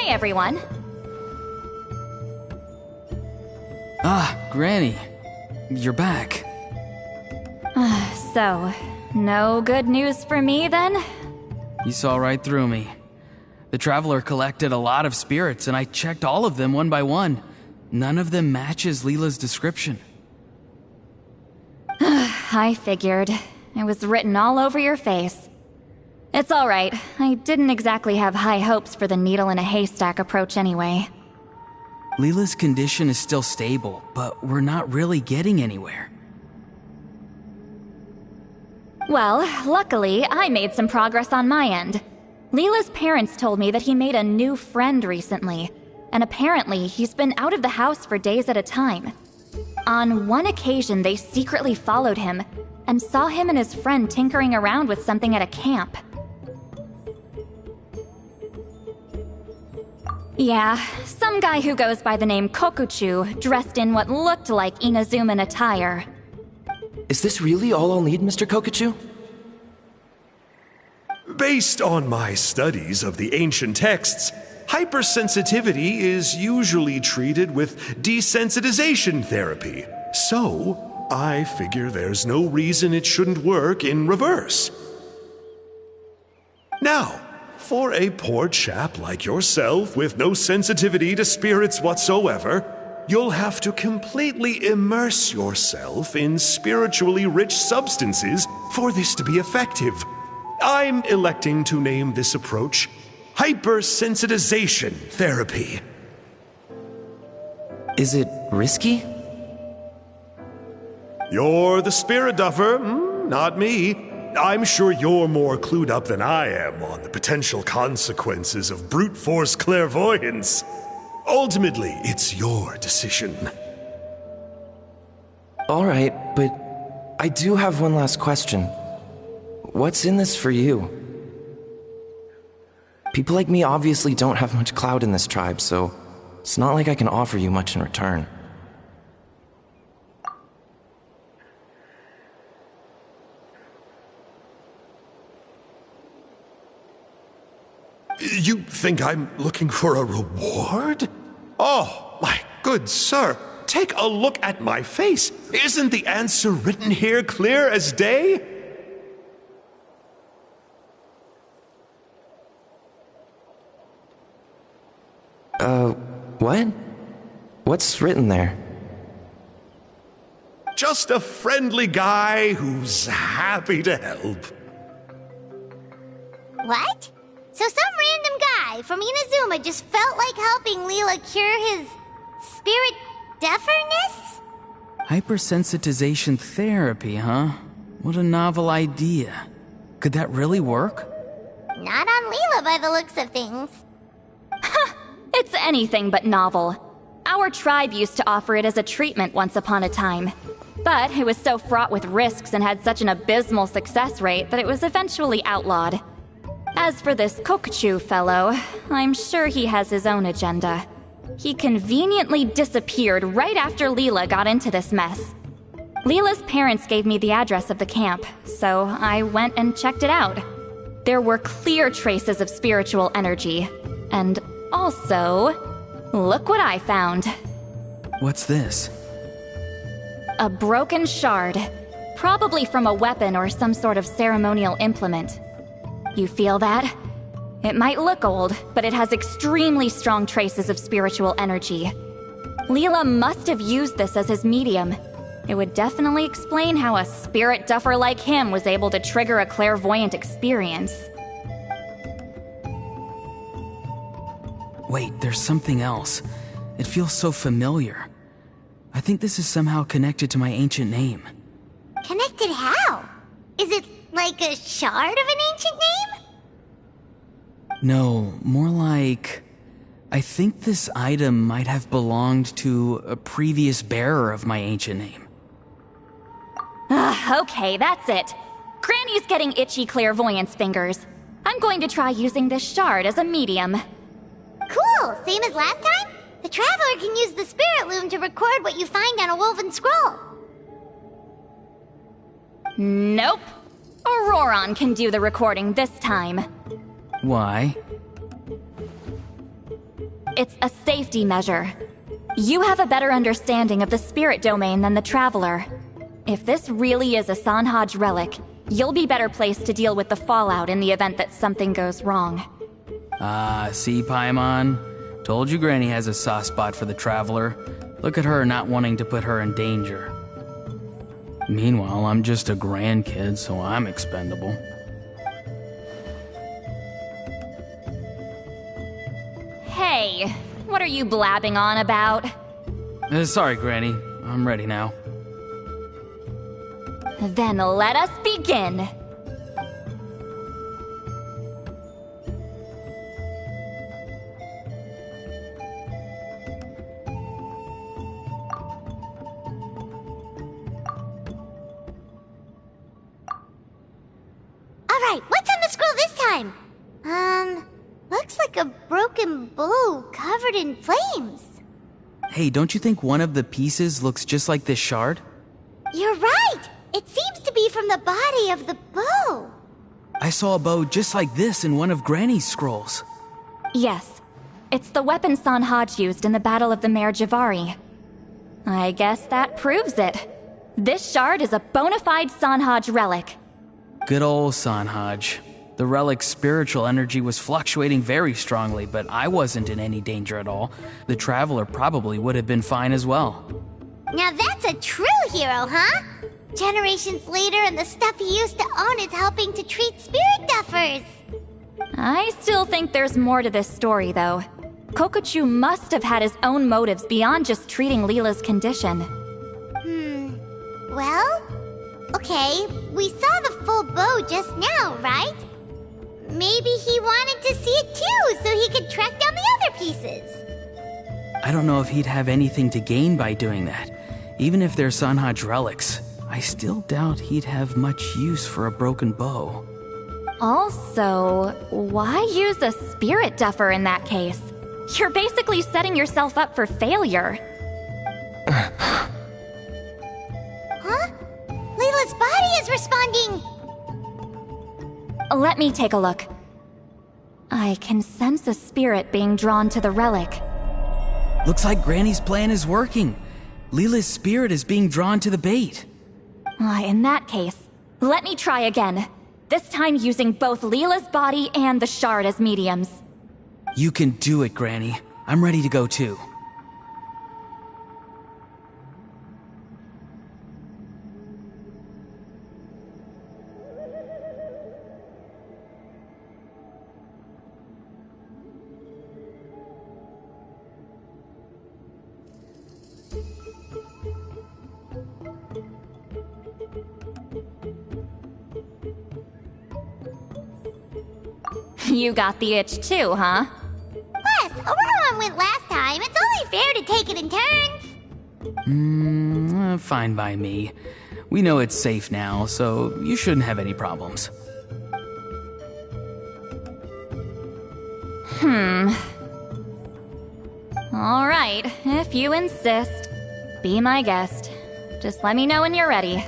Hi, everyone. Ah, Granny. You're back. So, no good news for me, then? You saw right through me. The Traveler collected a lot of spirits, and I checked all of them one by one. None of them matches Leela's description. I figured. It was written all over your face. It's alright. I didn't exactly have high hopes for the needle in a haystack approach anyway. Leela's condition is still stable, but we're not really getting anywhere. Well, luckily, I made some progress on my end. Leela's parents told me that he made a new friend recently, and apparently he's been out of the house for days at a time. On one occasion, they secretly followed him and saw him and his friend tinkering around with something at a camp. Yeah, some guy who goes by the name Kokuchu, dressed in what looked like Inazuman attire. Is this really all I'll need, Mr. Kokuchu? Based on my studies of the ancient texts, hypersensitivity is usually treated with desensitization therapy. So, I figure there's no reason it shouldn't work in reverse. Now, for a poor chap like yourself with no sensitivity to spirits whatsoever, you'll have to completely immerse yourself in spiritually rich substances for this to be effective. I'm electing to name this approach hypersensitization therapy. Is it risky? You're the spirit duffer, not me. I'm sure you're more clued up than I am on the potential consequences of brute force clairvoyance. Ultimately, it's your decision. All right, but I do have one last question. What's in this for you? People like me obviously don't have much clout in this tribe, so it's not like I can offer you much in return. You think I'm looking for a reward? Oh, my good sir, take a look at my face. Isn't the answer written here clear as day? What? What's written there? Just a friendly guy who's happy to help. What? So some random guy from Inazuma just felt like helping Leela cure his spirit deafness? Hypersensitization therapy, huh? What a novel idea. Could that really work? Not on Leela by the looks of things. It's anything but novel. Our tribe used to offer it as a treatment once upon a time. But it was so fraught with risks and had such an abysmal success rate that it was eventually outlawed. As for this Kokuchu fellow, I'm sure he has his own agenda. He conveniently disappeared right after Leela got into this mess. Leela's parents gave me the address of the camp, so I went and checked it out. There were clear traces of spiritual energy, and also, look what I found. What's this? A broken shard, probably from a weapon or some sort of ceremonial implement. You feel that? It might look old, but it has extremely strong traces of spiritual energy. Leela must have used this as his medium. It would definitely explain how a spirit duffer like him was able to trigger a clairvoyant experience. Wait, there's something else. It feels so familiar. I think this is somehow connected to my ancient name. Connected how? Is it like a shard of an ancient name? No, more like... I think this item might have belonged to a previous bearer of my ancient name. Okay, that's it. Granny's getting itchy clairvoyance fingers. I'm going to try using this shard as a medium. Cool, same as last time? The Traveler can use the Spirit Loom to record what you find on a woven scroll. Nope. Auroron can do the recording this time. Why? It's a safety measure. You have a better understanding of the spirit domain than the Traveler. If this really is a Sanhaj relic, you'll be better placed to deal with the fallout in the event that something goes wrong. See, Paimon? Told you Granny has a soft spot for the Traveler. Look at her not wanting to put her in danger. Meanwhile, I'm just a grandkid, so I'm expendable. Hey, what are you blabbing on about? Sorry, Granny. I'm ready now. Then let us begin. Alright, what's on the scroll this time? Looks like a broken bow covered in flames. Hey, don't you think one of the pieces looks just like this shard? You're right! It seems to be from the body of the bow. I saw a bow just like this in one of Granny's scrolls. Yes, it's the weapon Sanhaj used in the Battle of the Mare Javari. I guess that proves it. This shard is a bona fide Sanhaj relic. Good old Sanhaj. The relic's spiritual energy was fluctuating very strongly, but I wasn't in any danger at all. The Traveler probably would have been fine as well. Now that's a true hero, huh? Generations later and the stuff he used to own is helping to treat spirit duffers. I still think there's more to this story, though. Kokochu must have had his own motives beyond just treating Leela's condition. Well, okay, we saw the full bow just now, right? Maybe he wanted to see it too, so he could track down the other pieces. I don't know if he'd have anything to gain by doing that. Even if they're Sanhaj relics, I still doubt he'd have much use for a broken bow. Also, why use a spirit duffer in that case? You're basically setting yourself up for failure. Huh? Leela's body is responding! Let me take a look. I can sense a spirit being drawn to the relic. Looks like Granny's plan is working. Leela's spirit is being drawn to the bait. In that case, let me try again. This time using both Leela's body and the shard as mediums. You can do it, Granny. I'm ready to go too. You got the itch too, huh? Plus, Auroran went last time. It's only fair to take it in turns. Fine by me. We know it's safe now, so you shouldn't have any problems. All right, if you insist. Be my guest. Just let me know when you're ready.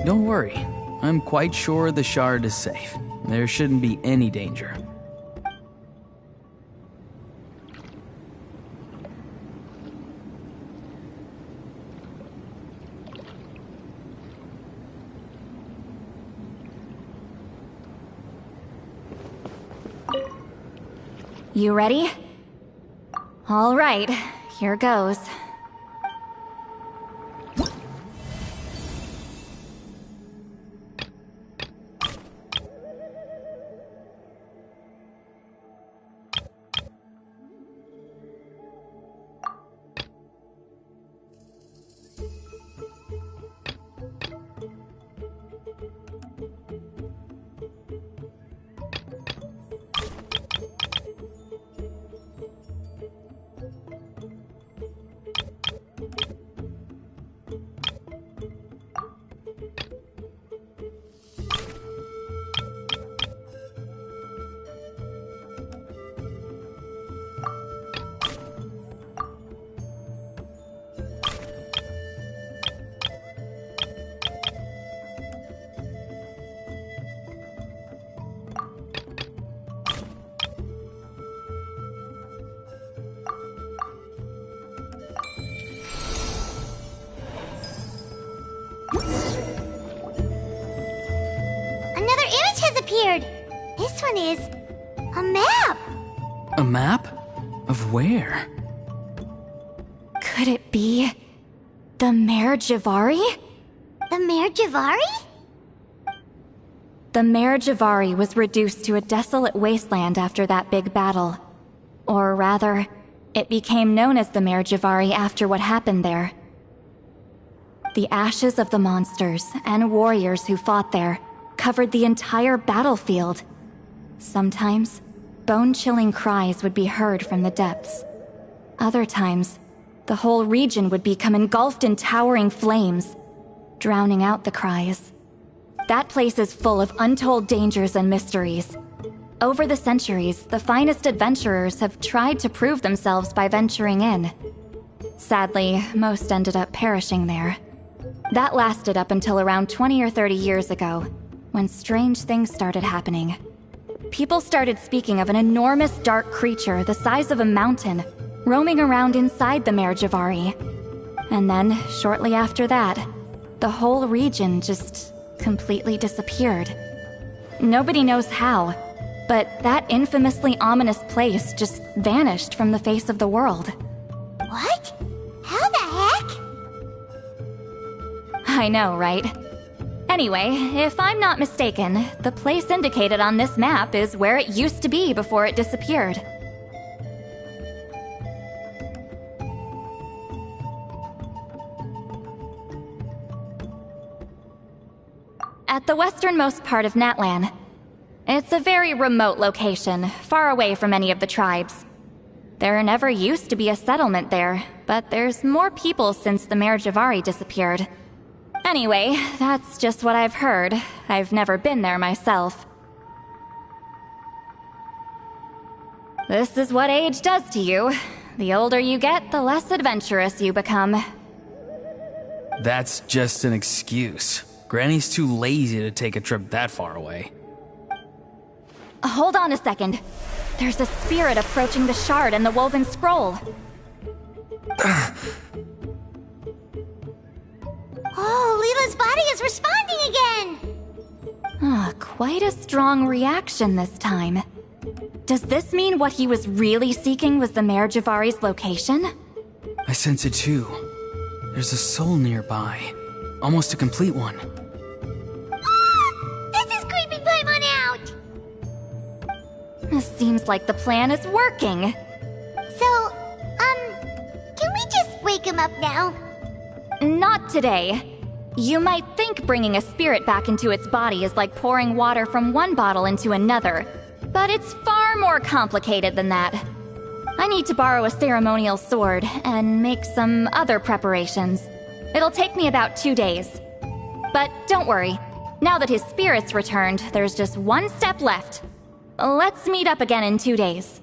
Don't worry. I'm quite sure the shard is safe. There shouldn't be any danger. You ready? All right, here goes. one is a map. A map? Of where? Could it be the Mare Javari? The Mare Javari? The Mare Javari was reduced to a desolate wasteland after that big battle. Or rather, it became known as the Mare Javari after what happened there. The ashes of the monsters and warriors who fought there covered the entire battlefield. Sometimes, bone-chilling cries would be heard from the depths. Other times, the whole region would become engulfed in towering flames, drowning out the cries. That place is full of untold dangers and mysteries. Over the centuries, the finest adventurers have tried to prove themselves by venturing in. Sadly, most ended up perishing there. That lasted up until around 20 or 30 years ago, when strange things started happening. People started speaking of an enormous dark creature the size of a mountain, roaming around inside the Mare Javari. And then, shortly after that, the whole region just completely disappeared. Nobody knows how, but that infamously ominous place just vanished from the face of the world. What? How the heck? I know, right? Anyway, if I'm not mistaken, the place indicated on this map is where it used to be before it disappeared. At the westernmost part of Natlan. It's a very remote location, far away from any of the tribes. There never used to be a settlement there, but there's more people since the Mare Javari disappeared. Anyway, that's just what I've heard. I've never been there myself. This is what age does to you. The older you get, the less adventurous you become. That's just an excuse. Granny's too lazy to take a trip that far away. Hold on a second. There's a spirit approaching the shard and the woven scroll. Oh, Leela's body is responding again! Quite a strong reaction this time. Does this mean what he was really seeking was the Mare Javari's location? I sense it too. There's a soul nearby. Almost a complete one. This is creeping Paimon out! Seems like the plan is working. So, can we just wake him up now? Not today. You might think bringing a spirit back into its body is like pouring water from one bottle into another, but it's far more complicated than that. I need to borrow a ceremonial sword and make some other preparations. It'll take me about 2 days. But don't worry, now that his spirit's returned, there's just one step left. Let's meet up again in 2 days.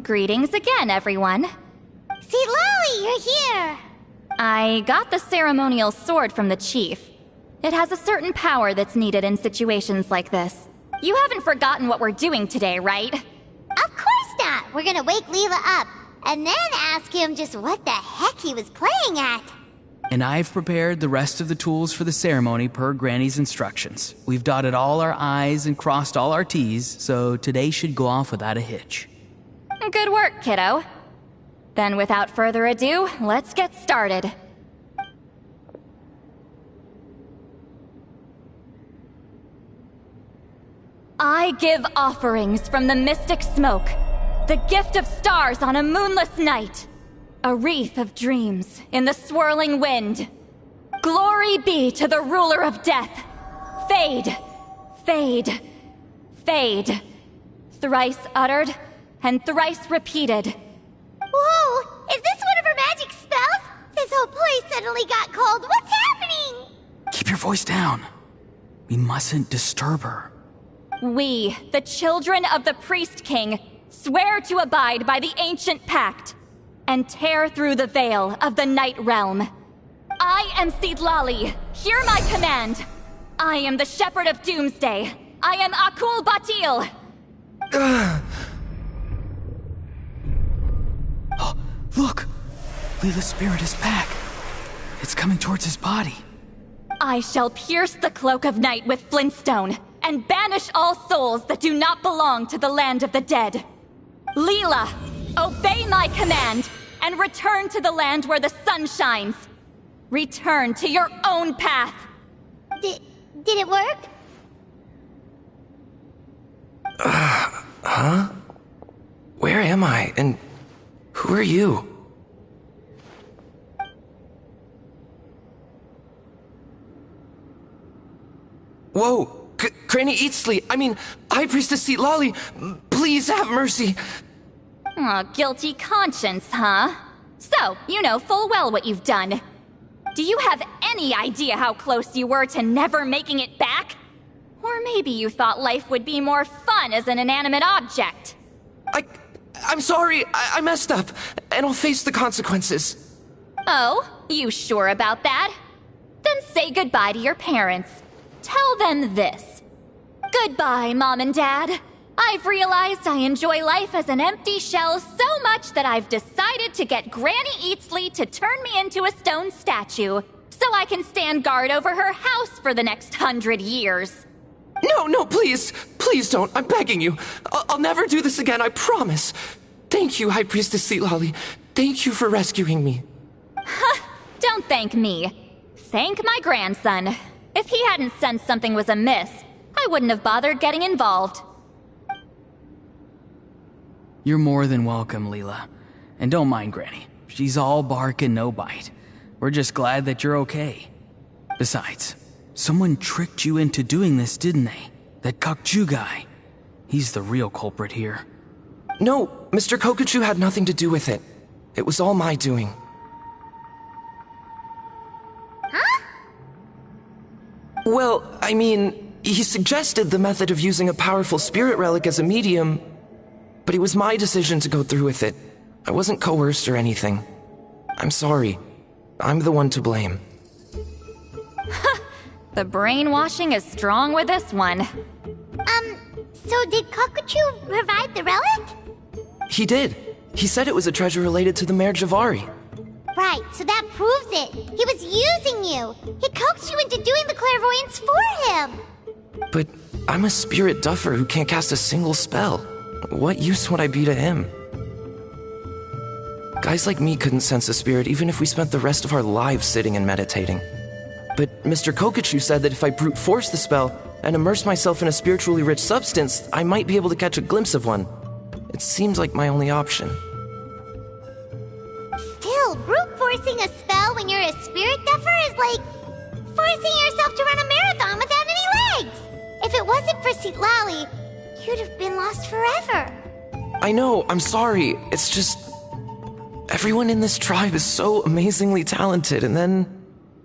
Greetings again, everyone. See, Lolly, you're here! I got the ceremonial sword from the chief. It has a certain power that's needed in situations like this. You haven't forgotten what we're doing today, right? Of course not! We're gonna wake Leela up, and then ask him just what the heck he was playing at. And I've prepared the rest of the tools for the ceremony per Granny's instructions. We've dotted all our I's and crossed all our T's, so today should go off without a hitch. Good work, kiddo. Then without further ado, let's get started. I I give offerings from the mystic smoke, the gift of stars on a moonless night, a wreath of dreams in the swirling wind. Glory be to the ruler of death. Fade, fade, fade. Thrice uttered and thrice repeated. Whoa! Is this one of her magic spells? This whole place suddenly got cold. What's happening? Keep your voice down. We mustn't disturb her. We, the children of the Priest King, swear to abide by the ancient pact and tear through the veil of the Night Realm. I am Sidlali. Hear my command. I am the Shepherd of Doomsday. I am Akul Batil. Oh, look! Leela's spirit is back. It's coming towards his body. I shall pierce the cloak of night with flintstone and banish all souls that do not belong to the land of the dead. Leela, obey my command and return to the land where the sun shines. Return to your own path. Did it work? Huh? Where am I? And who are you? Whoa! Granny Eatsley, High Priestess Lolly, please have mercy. Aw, guilty conscience, huh? So, you know full well what you've done. Do you have any idea how close you were to never making it back? Or maybe you thought life would be more fun as an inanimate object. I'm sorry, I messed up, and I'll face the consequences. Oh, you sure about that? Then say goodbye to your parents. Tell them this. Goodbye, Mom and Dad. I've realized I enjoy life as an empty shell so much that I've decided to get Granny Eatsley to turn me into a stone statue, so I can stand guard over her house for the next 100 years. No, please. Please don't. I'm begging you. I'll never do this again, I promise. Thank you, High Priestess Lolly. Thank you for rescuing me. Don't thank me. Thank my grandson. If he hadn't sensed something was amiss, I wouldn't have bothered getting involved. You're more than welcome, Leela. And don't mind Granny. She's all bark and no bite. We're just glad that you're okay. Besides, someone tricked you into doing this, didn't they? That Kokchu guy. He's the real culprit here. No, Mr. Kokuchu had nothing to do with it. It was all my doing. Huh? Well, he suggested the method of using a powerful spirit relic as a medium, but it was my decision to go through with it. I wasn't coerced or anything. I'm sorry. I'm the one to blame. The brainwashing is strong with this one. So did Kokuchu provide the relic? He did. He said it was a treasure related to the Mare Javari. Right, so that proves it. He was using you. He coaxed you into doing the clairvoyance for him. But I'm a spirit duffer who can't cast a single spell. What use would I be to him? Guys like me couldn't sense a spirit even if we spent the rest of our lives sitting and meditating. But Mr. Kokuchu said that if I brute force the spell and immerse myself in a spiritually rich substance, I might be able to catch a glimpse of one. It seemed like my only option. Still, brute forcing a spell when you're a spirit duffer is like forcing yourself to run a marathon without any legs. If it wasn't for Sidlali, you'd have been lost forever. I know, I'm sorry. It's just... everyone in this tribe is so amazingly talented, and then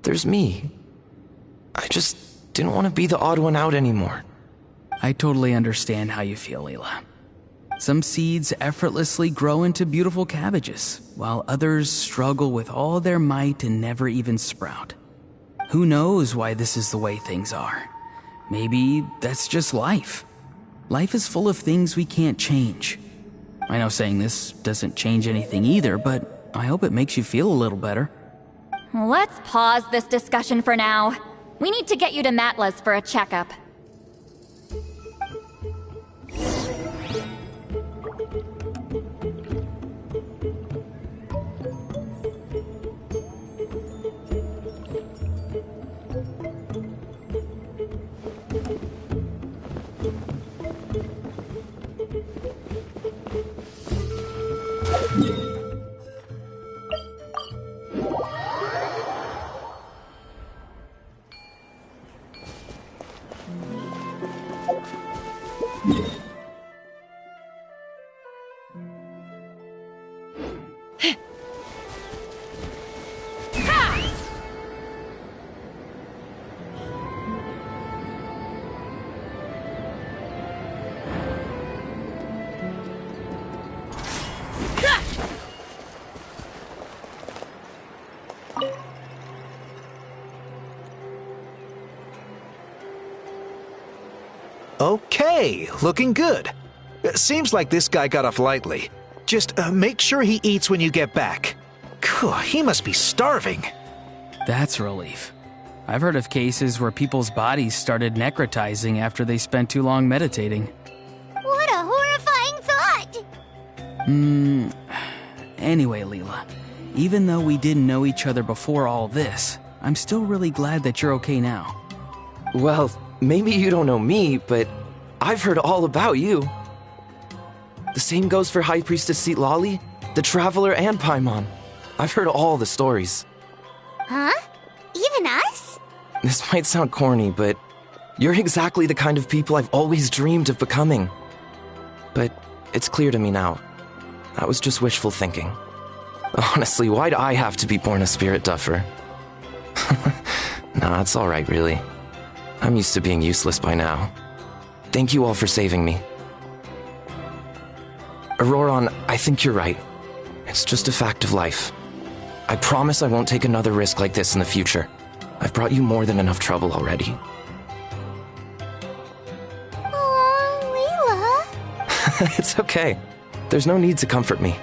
there's me. I just didn't want to be the odd one out anymore. I totally understand how you feel, Leela. Some seeds effortlessly grow into beautiful cabbages, while others struggle with all their might and never even sprout. Who knows why this is the way things are? Maybe that's just life. Life is full of things we can't change. I know saying this doesn't change anything either, but I hope it makes you feel a little better. Let's pause this discussion for now. We need to get you to Matla's for a checkup. Hey, looking good. Seems like this guy got off lightly. Just make sure he eats when you get back. He must be starving. That's a relief. I've heard of cases where people's bodies started necrotizing after they spent too long meditating. What a horrifying thought! Anyway, Leela, even though we didn't know each other before all this, I'm still really glad that you're okay now. Well, maybe you don't know me, but I've heard all about you. The same goes for High Priestess Citlali, the Traveler, and Paimon. I've heard all the stories. Huh? Even us? This might sound corny, but you're exactly the kind of people I've always dreamed of becoming. But it's clear to me now. That was just wishful thinking. Honestly, why'd I have to be born a spirit duffer? Nah, it's alright, really. I'm used to being useless by now. Thank you all for saving me. Auroron, I think you're right. It's just a fact of life. I promise I won't take another risk like this in the future. I've brought you more than enough trouble already. Aw, Leela. It's okay. There's no need to comfort me.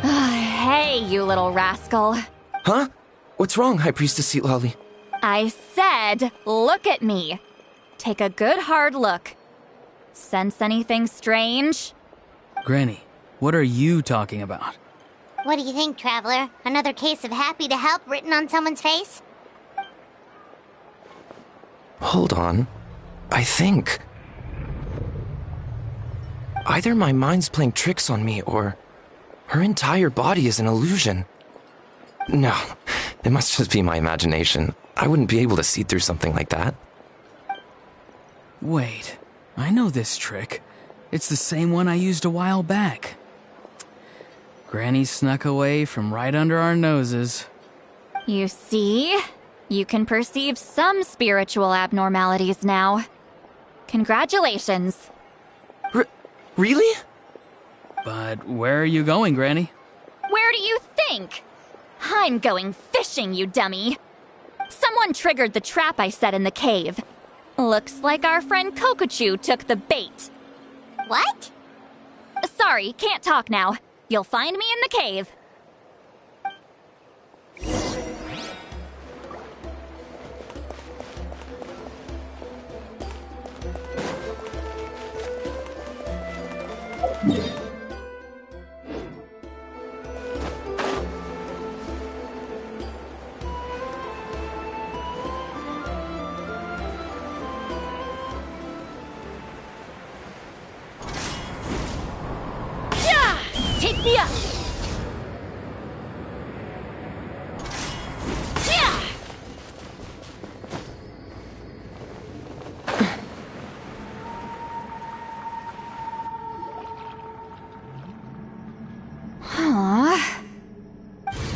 Hey, you little rascal. Huh? What's wrong, High Priestess Citlali? I said, look at me. Take a good hard look. Sense anything strange? Granny, what are you talking about? What do you think, Traveler? Another case of happy to help written on someone's face? Hold on. I think... either my mind's playing tricks on me, or her entire body is an illusion. No, it must just be my imagination. I wouldn't be able to see through something like that. Wait, I know this trick. It's the same one I used a while back. Granny snuck away from right under our noses. You see? You can perceive some spiritual abnormalities now. Congratulations. Really? But where are you going, Granny? Where do you think? I'm going fishing, you dummy. Someone triggered the trap I set in the cave. Looks like our friend Kokochu took the bait. What? Sorry, can't talk now. You'll find me in the cave. Take me up!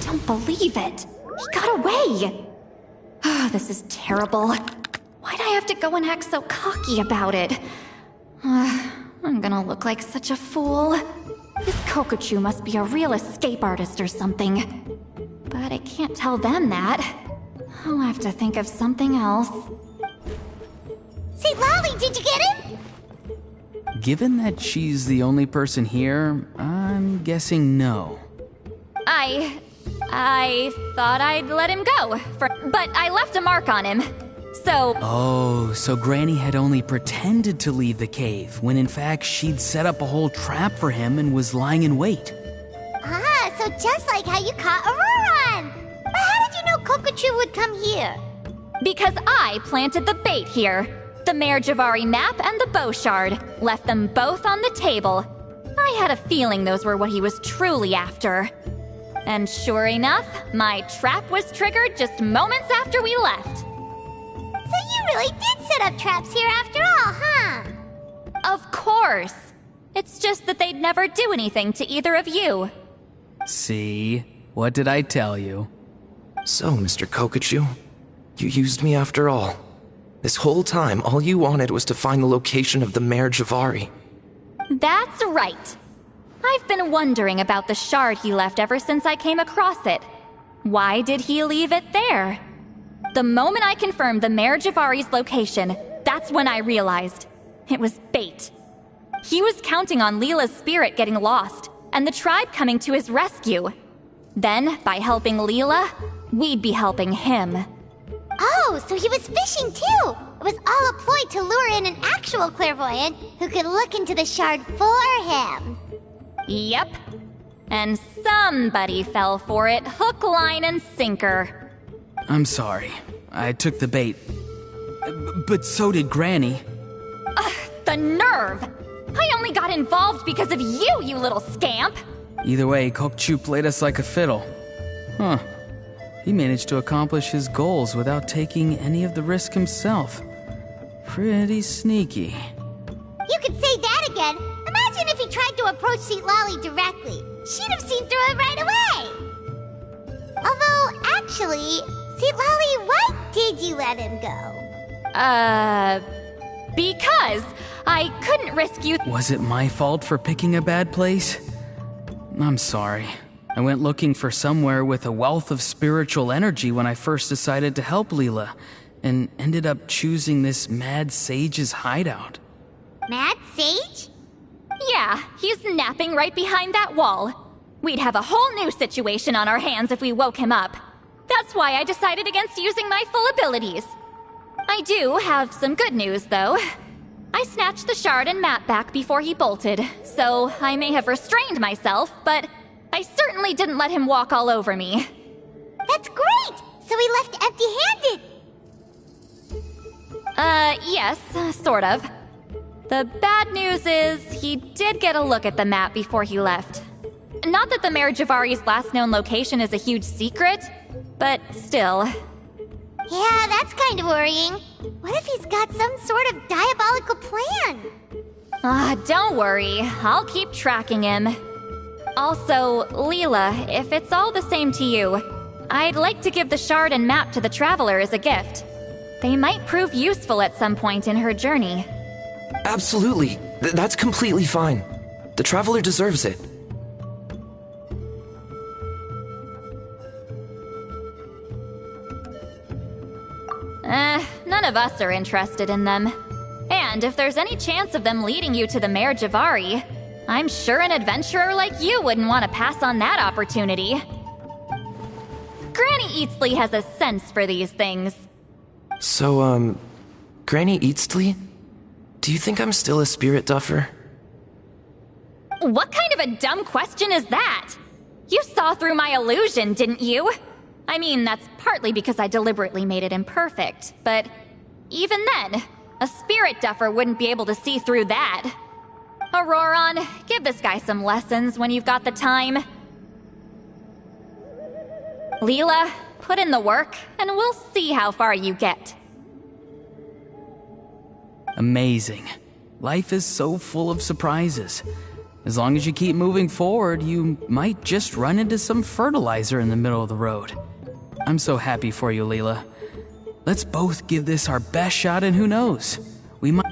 Don't believe it. He got away. Oh, this is terrible. Why'd I have to go and act so cocky about it? I'm gonna look like such a fool. This Kokochu must be a real escape artist or something. But I can't tell them that. I'll have to think of something else. Citlali, did you get him? Given that she's the only person here, I'm guessing no. I thought I'd let him go, but I left a mark on him. So... Oh, so Granny had only pretended to leave the cave, when in fact she'd set up a whole trap for him and was lying in wait. Ah, so just like how you caught Auroron. But how did you know Kokochu would come here? Because I planted the bait here. The Mare Javari map and the bow shard. Left them both on the table. I had a feeling those were what he was truly after. And sure enough, my trap was triggered just moments after we left. So you really did set up traps here after all, huh? Of course. It's just that they'd never do anything to either of you. See? What did I tell you? So, Mr. Kokochu, you used me after all. This whole time, all you wanted was to find the location of the Mare Javari. That's right. I've been wondering about the shard he left ever since I came across it. Why did he leave it there? The moment I confirmed the Mare Javari's location, that's when I realized. It was bait. He was counting on Leela's spirit getting lost, and the tribe coming to his rescue. Then, by helping Leela, we'd be helping him. Oh, so he was fishing too! It was all a ploy to lure in an actual clairvoyant who could look into the shard for him. Yep. And somebody fell for it, hook, line, and sinker. I'm sorry. I took the bait. But so did Granny. Ugh, the nerve! I only got involved because of you, you little scamp! Either way, Kokchu played us like a fiddle. Huh. He managed to accomplish his goals without taking any of the risk himself. Pretty sneaky. You could say that again. Imagine if he tried to approach Lali directly. She'd have seen through it right away. Although, actually, Lali, why did you let him go? Because I couldn't risk you. Was it my fault for picking a bad place? I'm sorry. I went looking for somewhere with a wealth of spiritual energy when I first decided to help Leela, and ended up choosing this mad sage's hideout. Mad Sage? Yeah, he's napping right behind that wall. We'd have a whole new situation on our hands if we woke him up. That's why I decided against using my full abilities. I do have some good news, though. I snatched the shard and map back before he bolted, so I may have restrained myself, but I certainly didn't let him walk all over me. That's great! So he left empty-handed! Yes, sort of. The bad news is, he did get a look at the map before he left. Not that the Mayor Javari's last known location is a huge secret, but still. Yeah, that's kind of worrying. What if he's got some sort of diabolical plan? Don't worry. I'll keep tracking him. Also, Leela, if it's all the same to you, I'd like to give the shard and map to the Traveler as a gift. They might prove useful at some point in her journey. Absolutely. That's completely fine. The Traveler deserves it. None of us are interested in them. And if there's any chance of them leading you to the Mayor Javari, I'm sure an adventurer like you wouldn't want to pass on that opportunity. Granny Eatsley has a sense for these things. So, Granny Eatsley? Do you think I'm still a spirit duffer? What kind of a dumb question is that? You saw through my illusion, didn't you? I mean, that's partly because I deliberately made it imperfect, but even then, a spirit duffer wouldn't be able to see through that. Auroron, give this guy some lessons when you've got the time. Leela, put in the work, and we'll see how far you get. Amazing. Life is so full of surprises. As long as you keep moving forward, you might just run into some fertilizer in the middle of the road. I'm so happy for you, Leela. Let's both give this our best shot, and who knows? We might...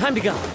Time to go.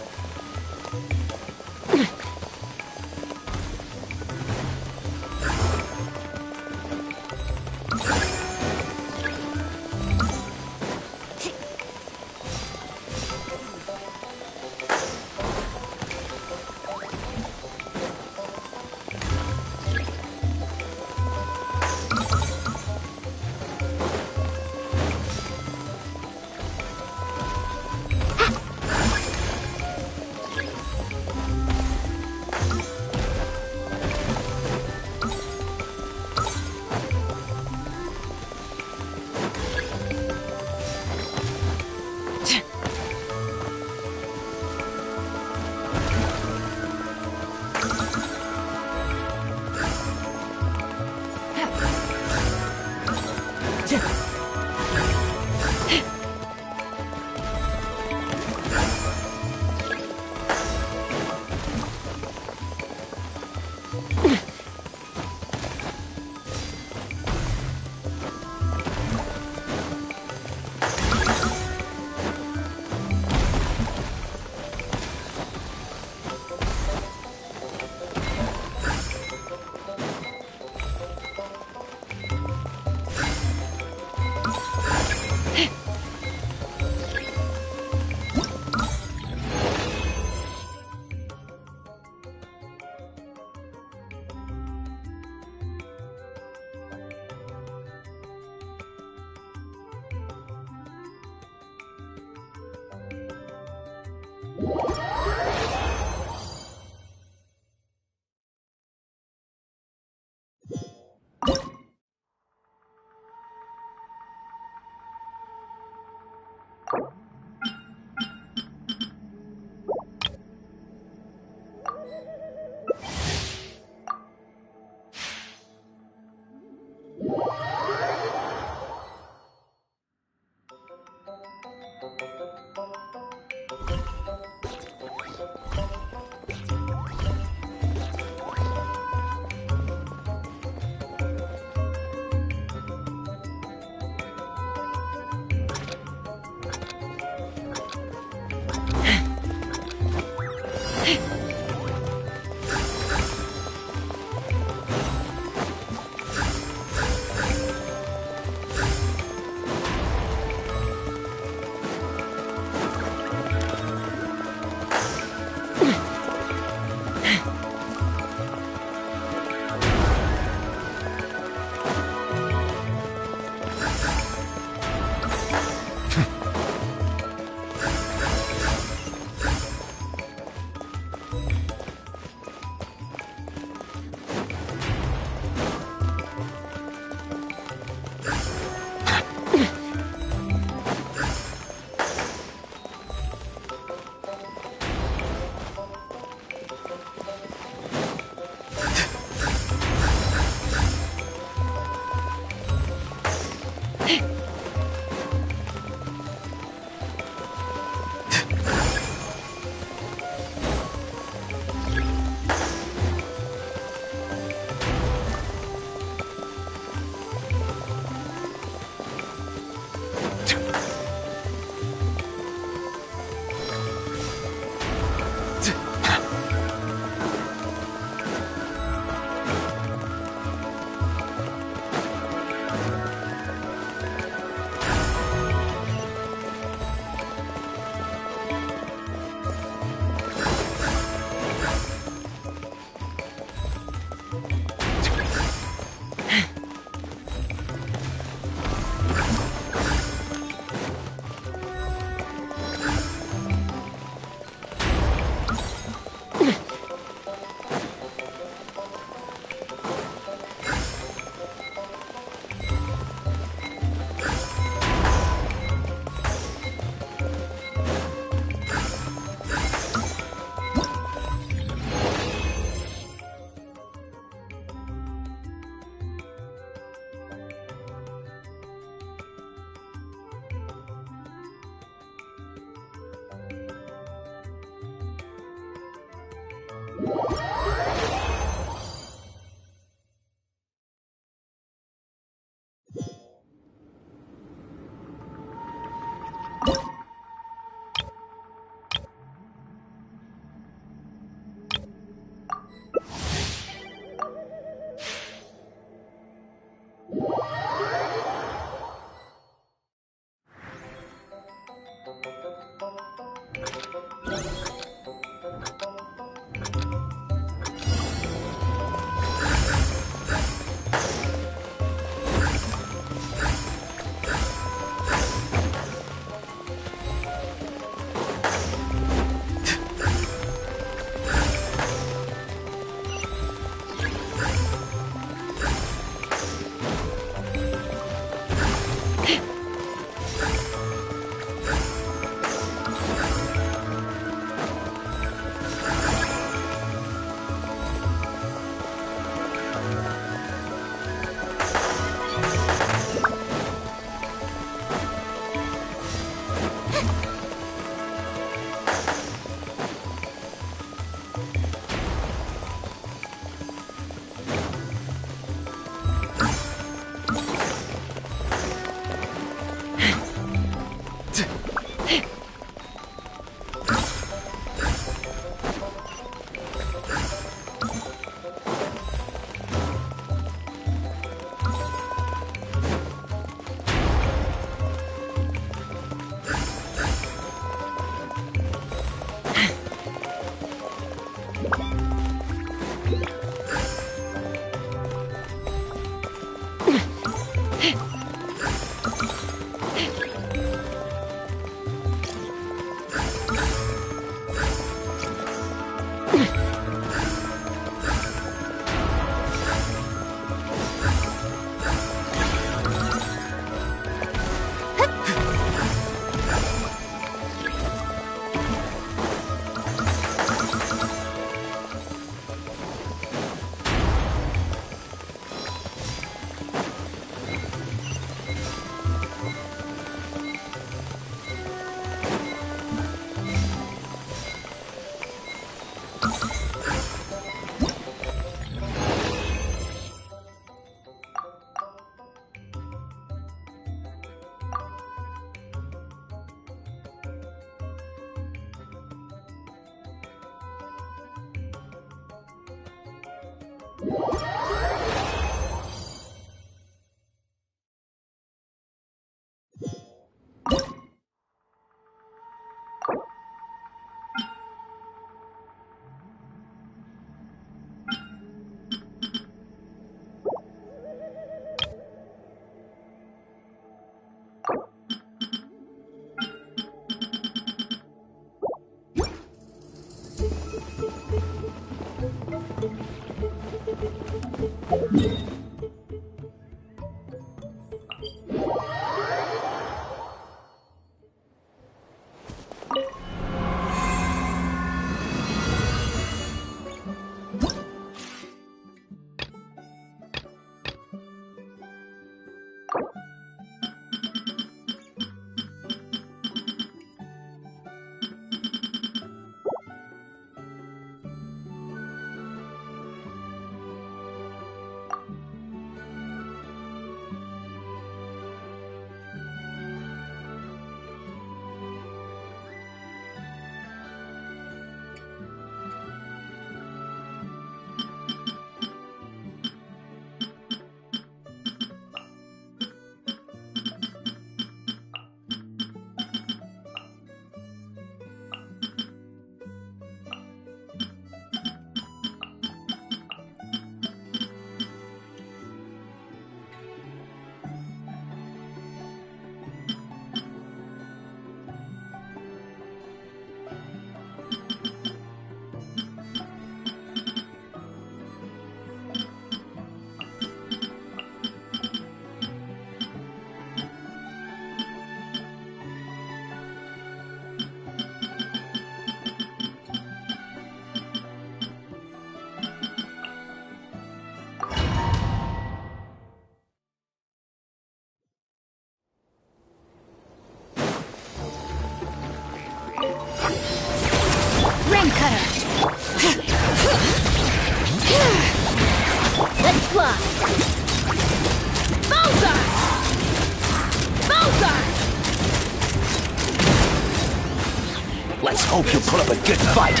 hope you'll put up a good fight.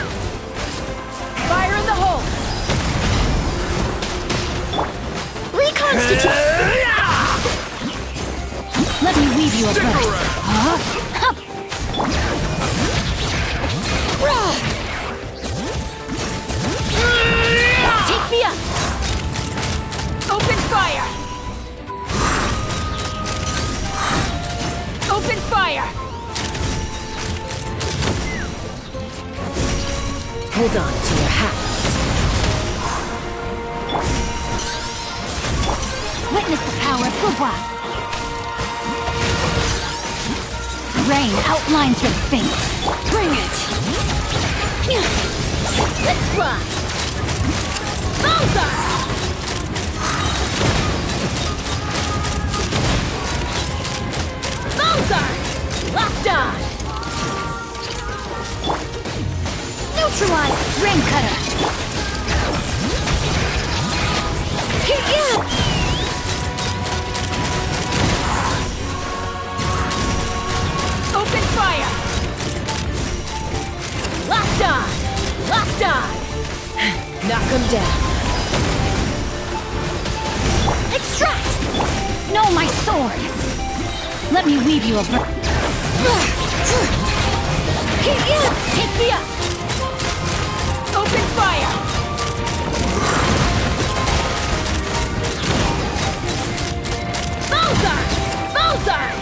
Fire in the hole! Reconstitute! Let me weave you a verse. Huh? Hup. Take me up! Open fire! Open fire! Hold on to your hats. Witness the power of Boubois. Rain outlines your fate. Bring it! Let's fly! Bullseye! Bullseye! Locked on! Neutralize! Rain cutter! Hit you! Open fire! Locked on! Locked on! Knock him down. Extract! No, my sword! Let me weave you a Hit you! Take me up! Open fire! Bullseye! Bullseye!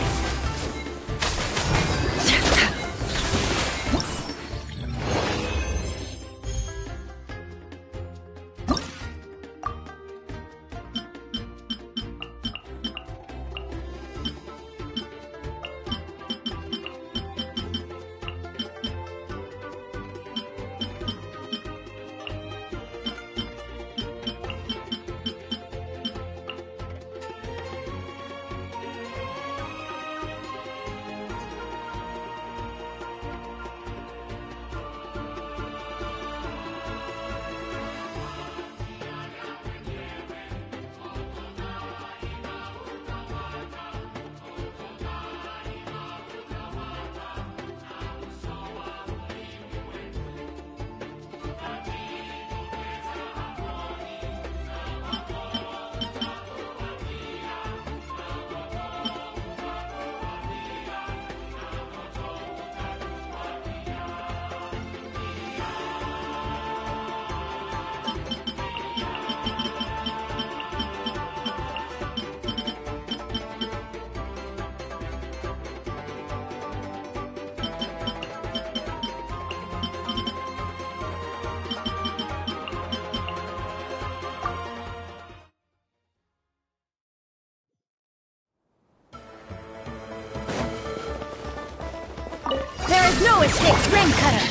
There is no escape, Rain Cutter!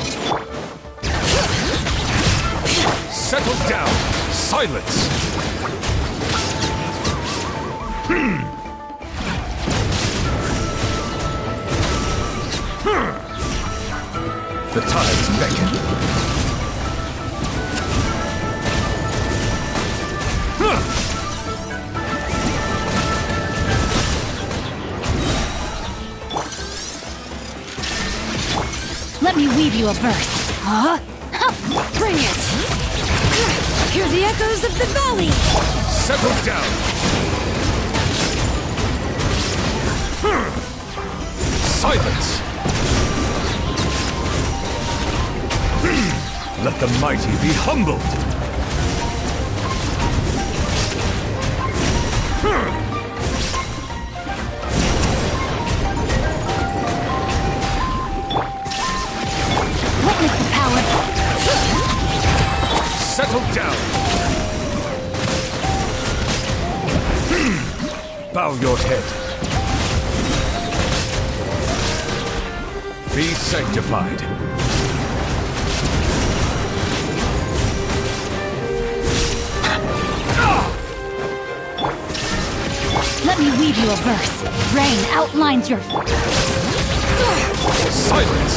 Settle down! Silence! The tides beckon. Let me weave you a verse. Huh? Bring it! Hear the echoes of the valley! Settle down! Silence! Let the mighty be humbled! Witness the power! Settle down! Bow your head. Be sanctified. Let me weave you a verse. Rain outlines your... Silence!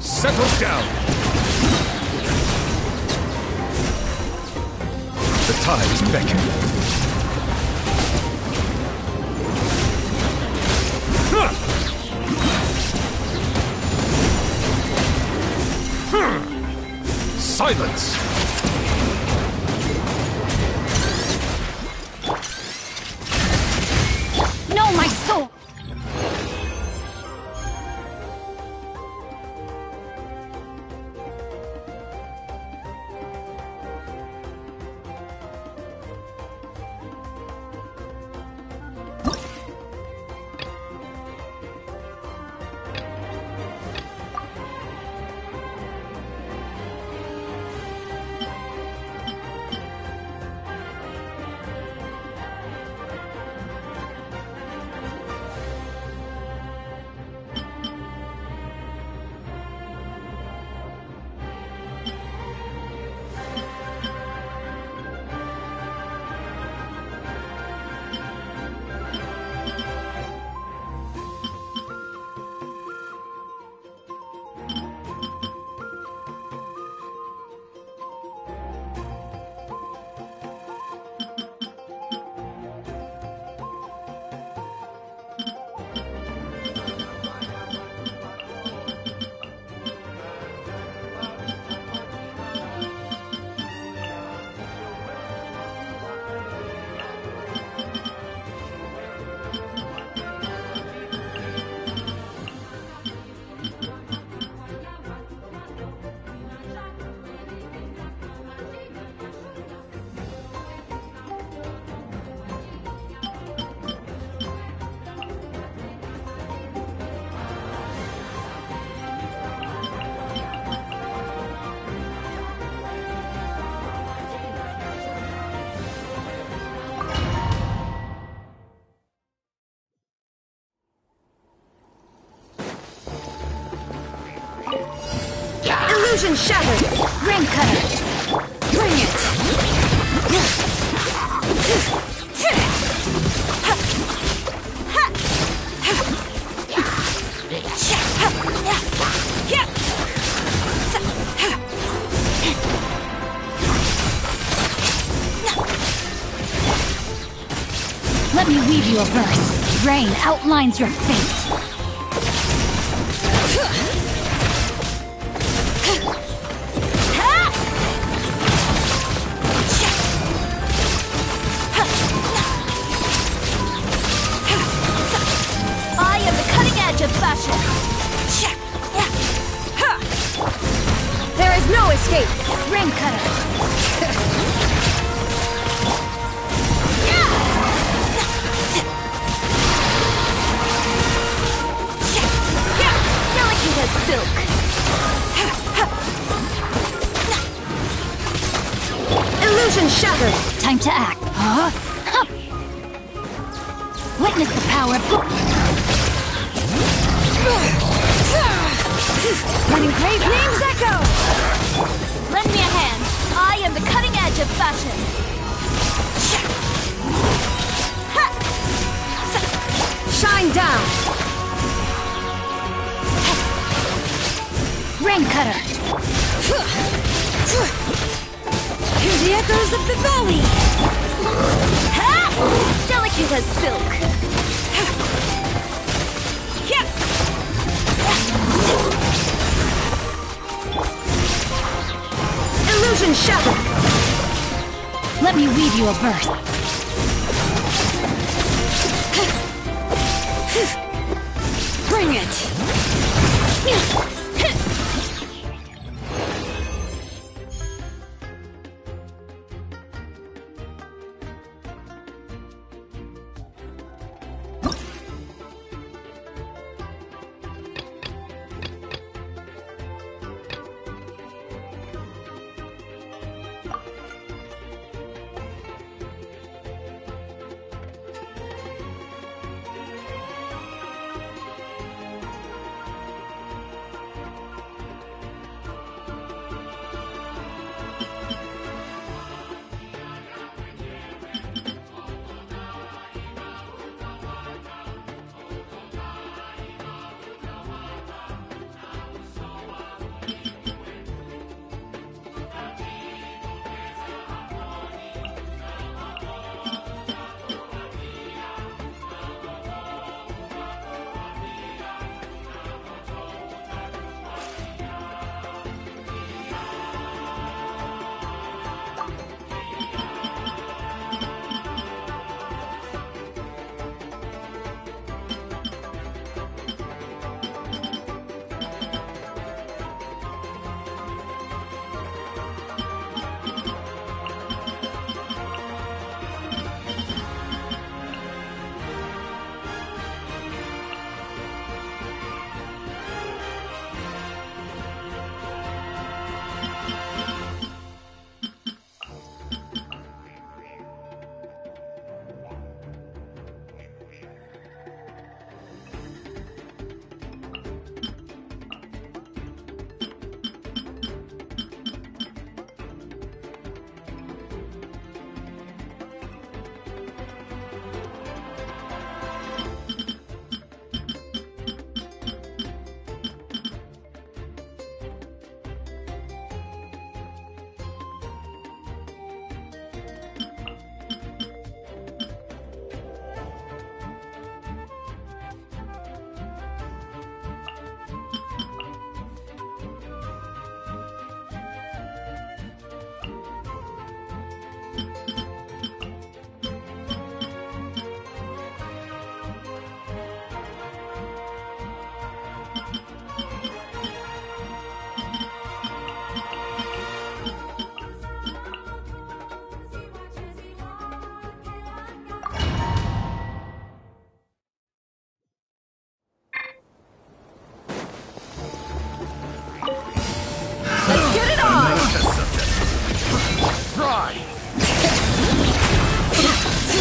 Settle down! The tides beckon. Silence! No, my soul! Illusion shattered! Ring cutter! Bring it! Let me weave you a verse. Rain outlines your fate. I am the cutting edge of fashion. There is no escape. Ring cutter. Delicate as silk. Illusion shattered. Time to act. Huh? Witness the power of... When engraved names echo! Lend me a hand. I am the cutting edge of fashion. Shine down. Ring cutter. Hear the echoes of the valley. Delicate as silk. Illusion shattered. Let me weave you a verse. Bring it.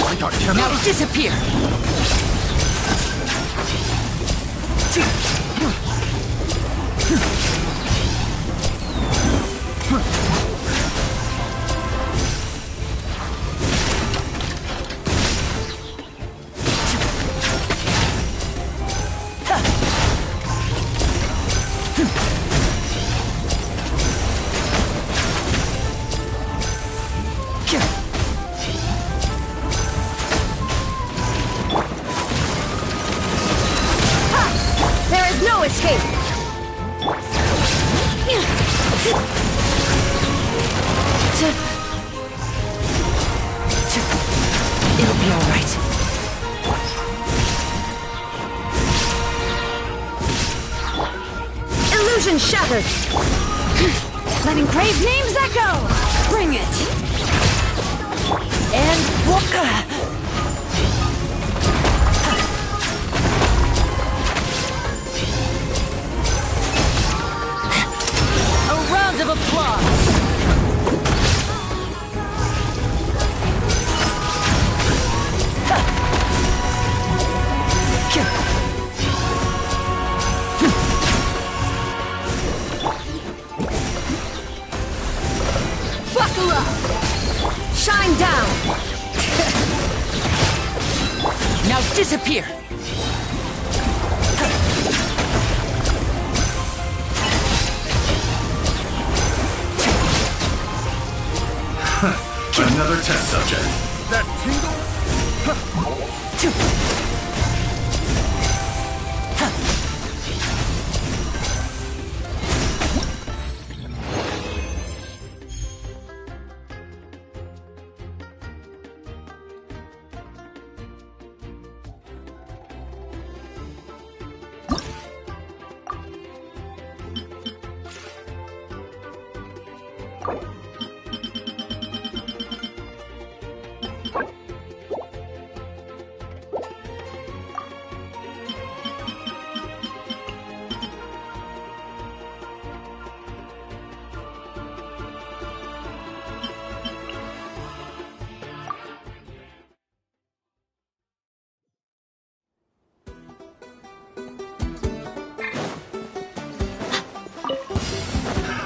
Now disappear! It'll be all right. Illusion shattered! Letting crave names echo! Bring it! And a round of applause! Buckle up! Shine down! Now disappear! Another test subject. That tingle?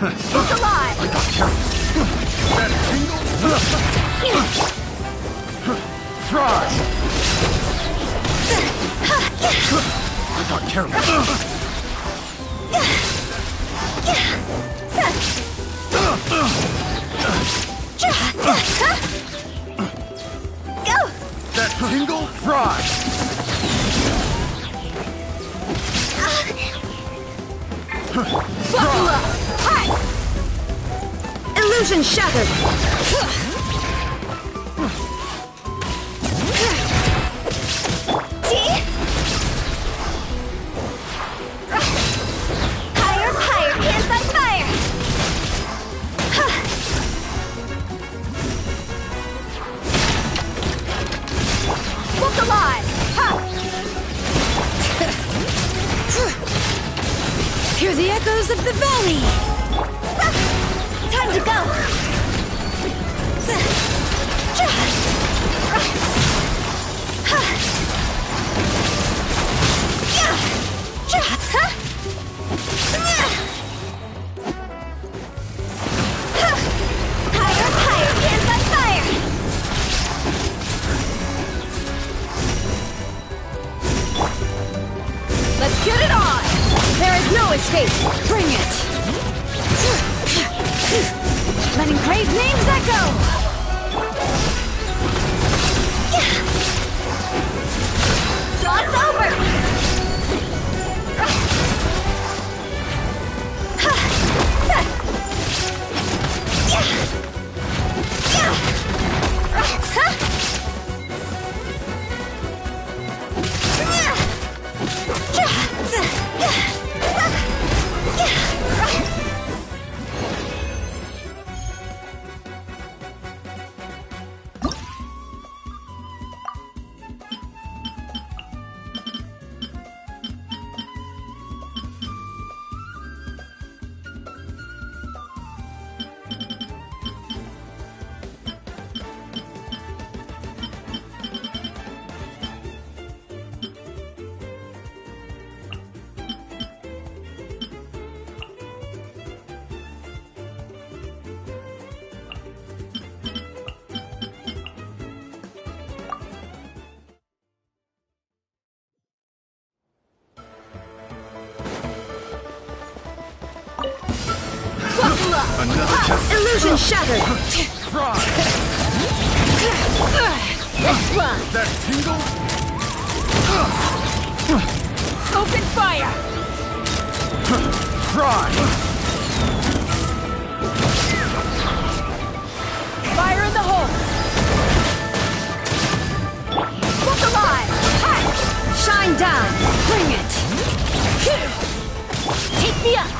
It's alive! I got careless. That tingle? Try! I got careless. That tingle? Try! Buckle up! Hi! Illusion shattered! Higher, higher, hands on fire! Look alive! Hear the echoes of the valley! Time to go! Higher, higher, hands on fire! Let's get it on! There is no escape! Bring it! Letting crave names echo! Jaw's over! Another test. Illusion shattered! Try! Let's run! That tingle? Open fire! Try! Fire in the hole! Look alive! Hi! Shine down! Bring it! Take me up!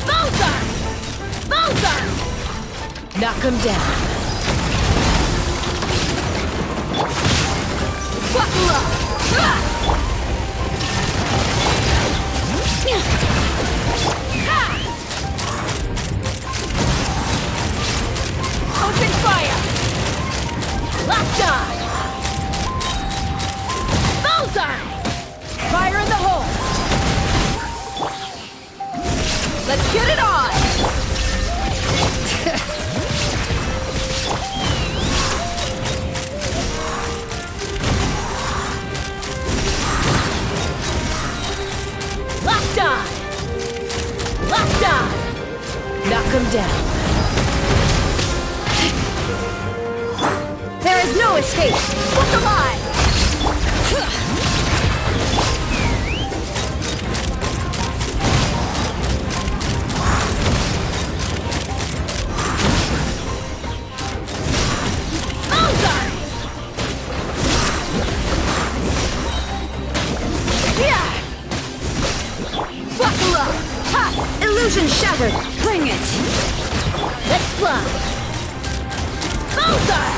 Bullseye! Bullseye! Knock him down. Buckle up! Open fire! Locked on! Bullseye! Fire in the hole! Let's get it on! Locked on! Locked on! Knock him down. There is no escape! Look alive! Bullseye! Yeah! Buckle up! Ha! Illusion shattered! Bring it! Let's fly! Bullseye!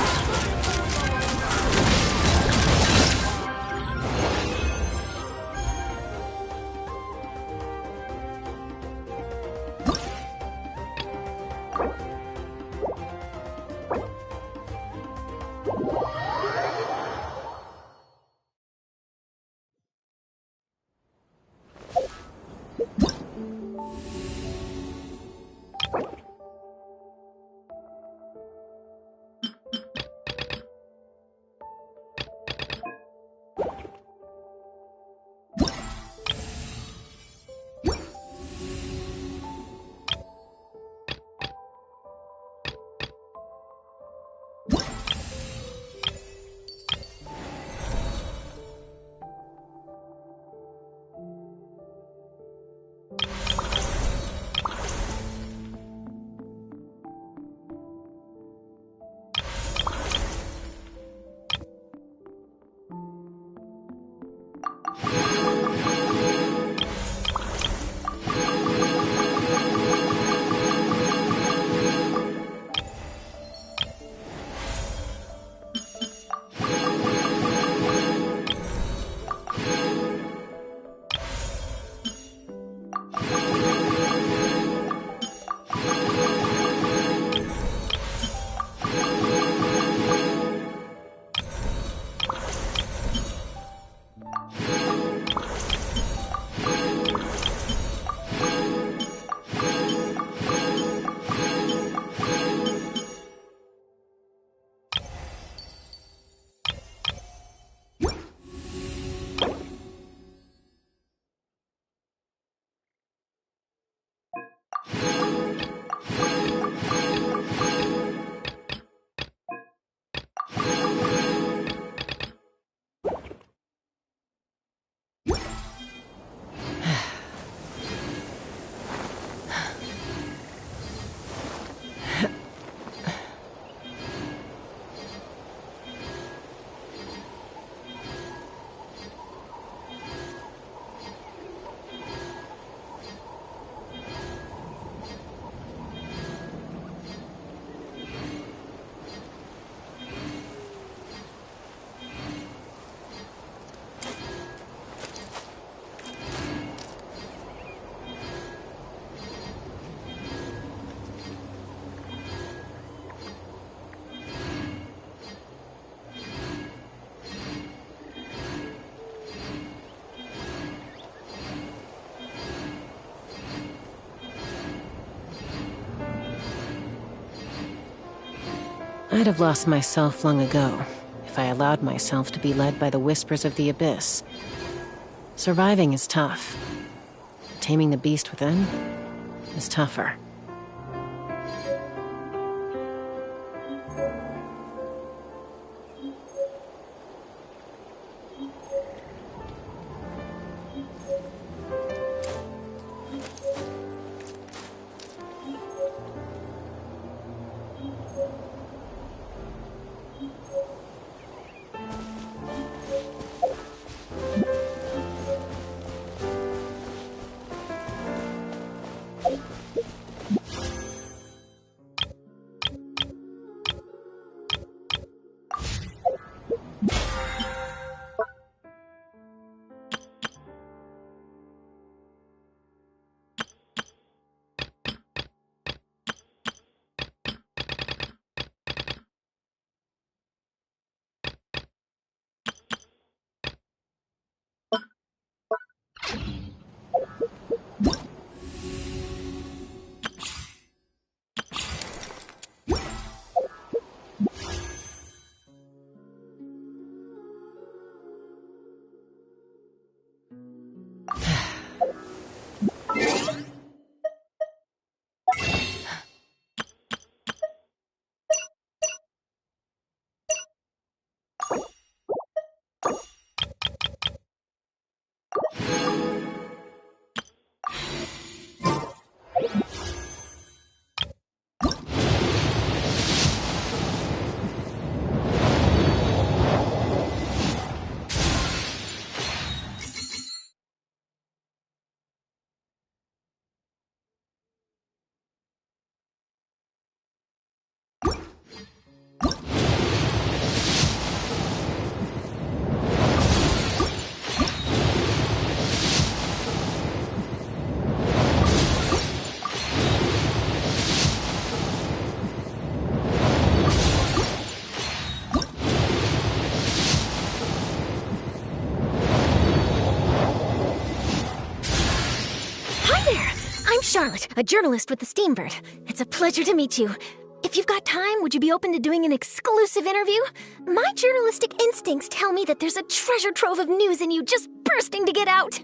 I'd have lost myself long ago if I allowed myself to be led by the whispers of the abyss. Surviving is tough. Taming the beast within is tougher. Charlotte, a journalist with the Steambird. It's a pleasure to meet you. If you've got time, would you be open to doing an exclusive interview? My journalistic instincts tell me that there's a treasure trove of news in you just bursting to get out.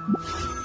If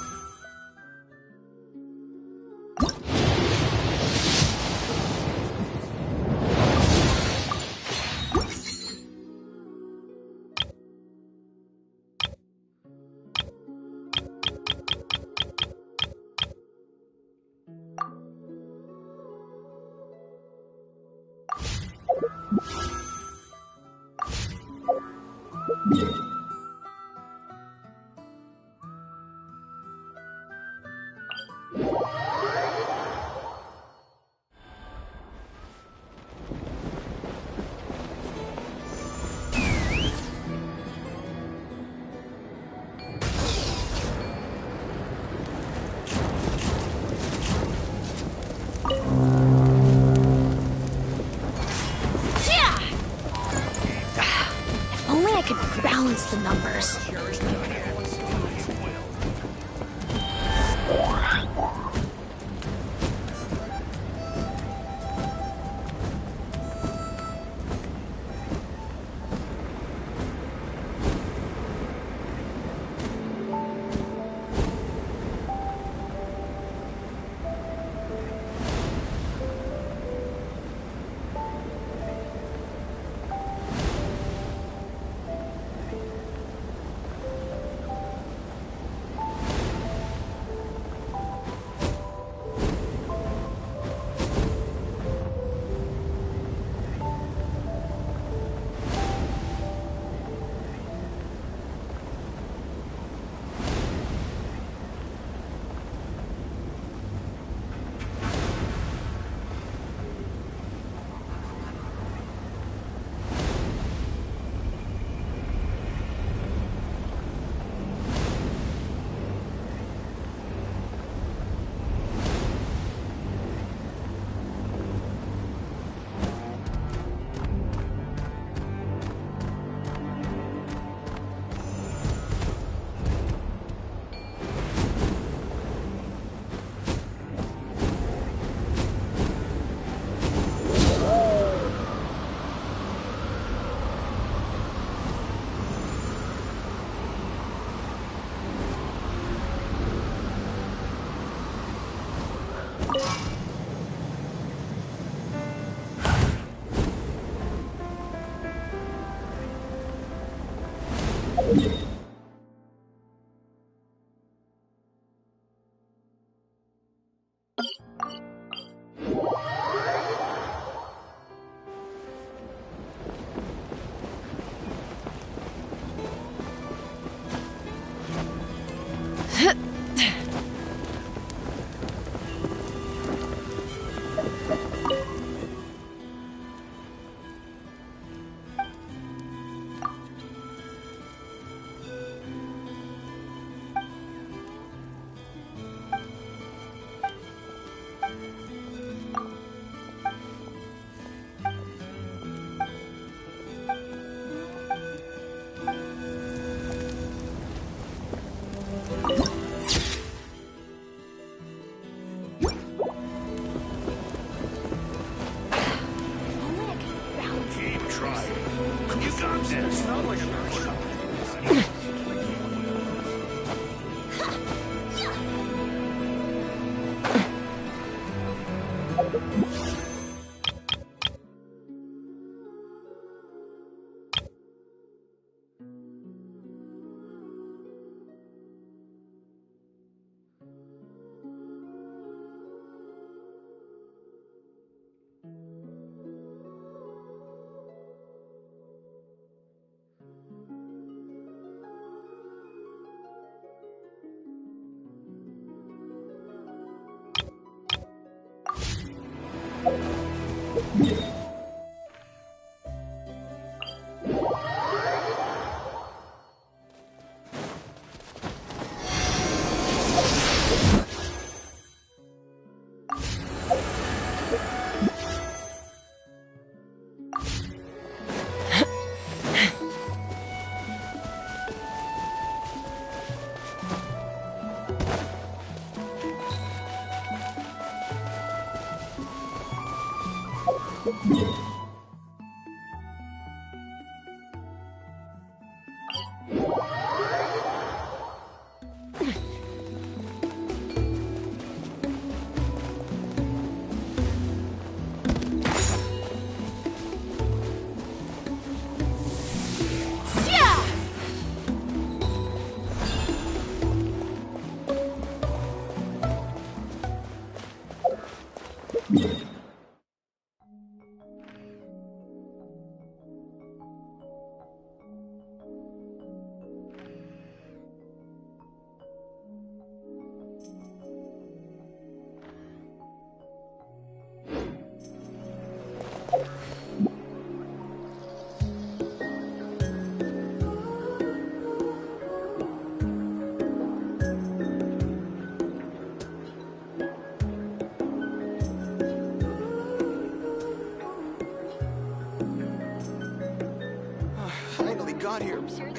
only I could balance the numbers.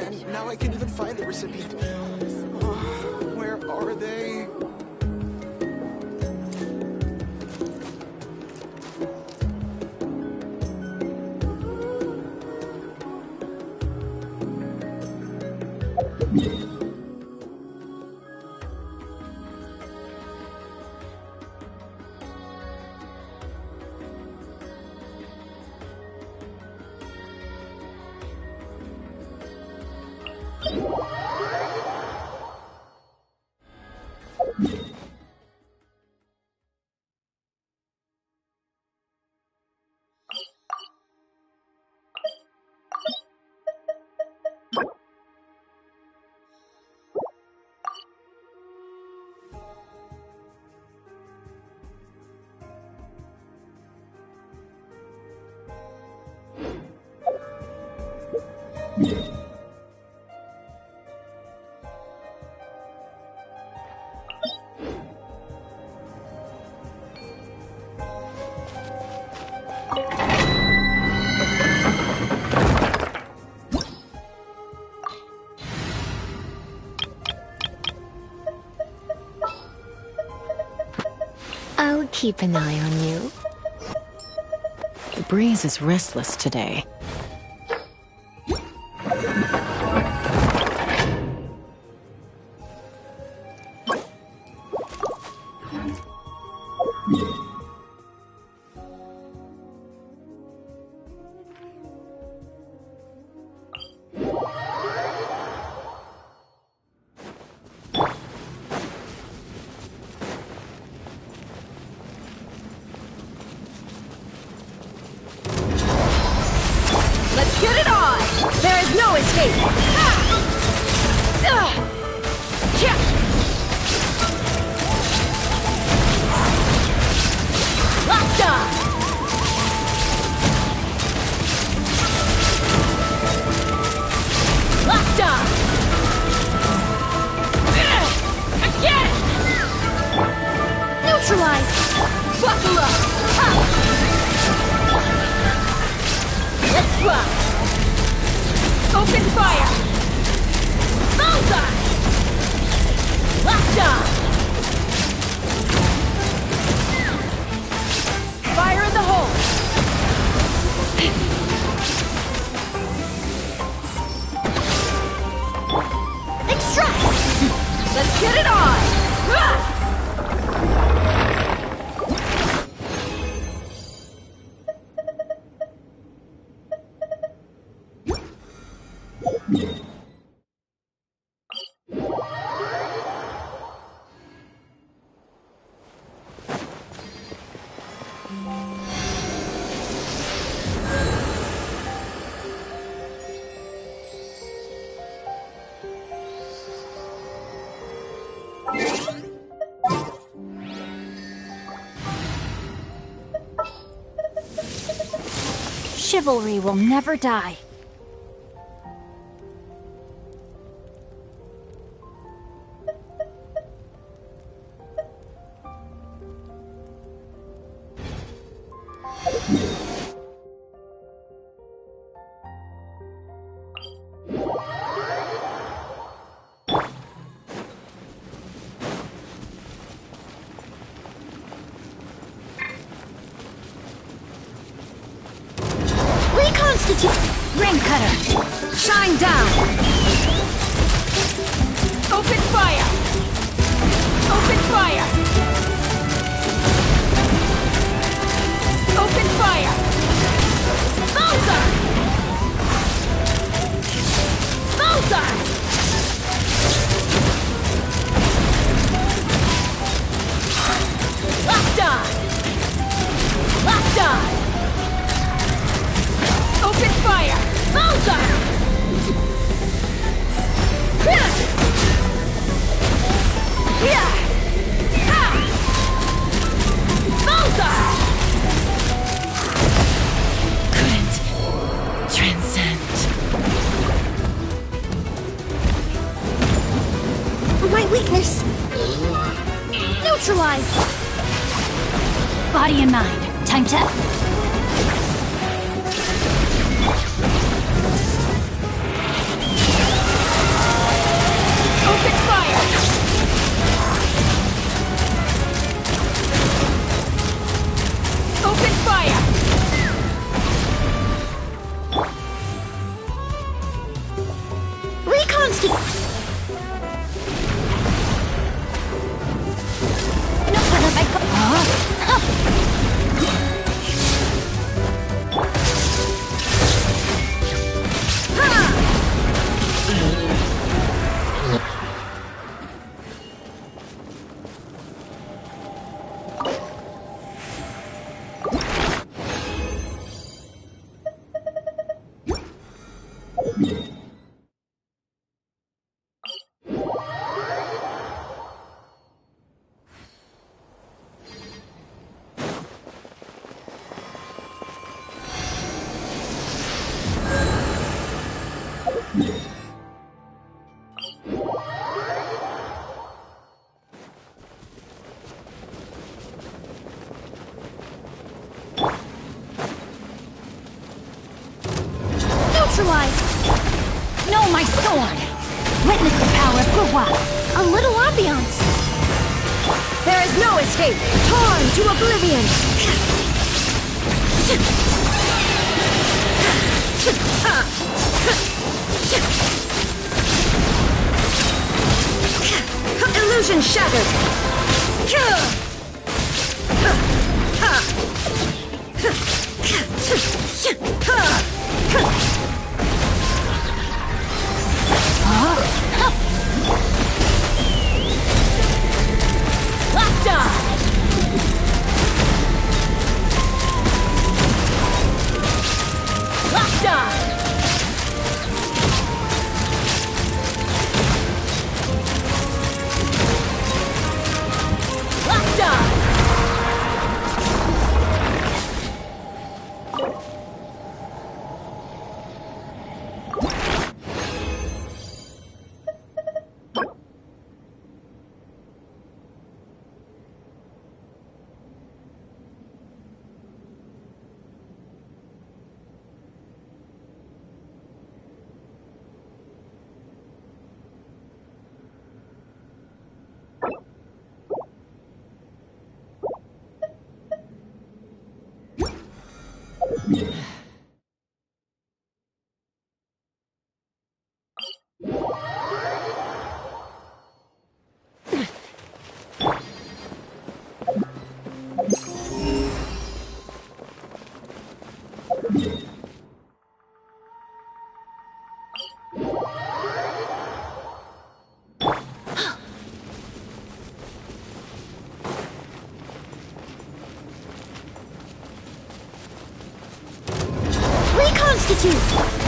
and now I can't even find the recipient. Where are they? I'll keep an eye on you. The breeze is restless today. Let's get it on! There is no escape! Locked on! Locked on! Again! Neutralize! Buckle up! Let's rock! Open fire! Bullseye! Locked on! Fire in the hole! Extract! Let's get it on! Chivalry will never die. Ring cutter! Shine down! Open fire! Open fire! Open fire! Bullseye! Bullseye! Locked on! Locked on! Open fire! Bullseye! Bullseye! Couldn't transcend. My weakness! Neutralize! Body and mind. Time to... Reconstitute! No problem, I got... No, my sword! Witness the power of Gurwa! A little ambiance! There is no escape! Torn to oblivion! Illusion shattered!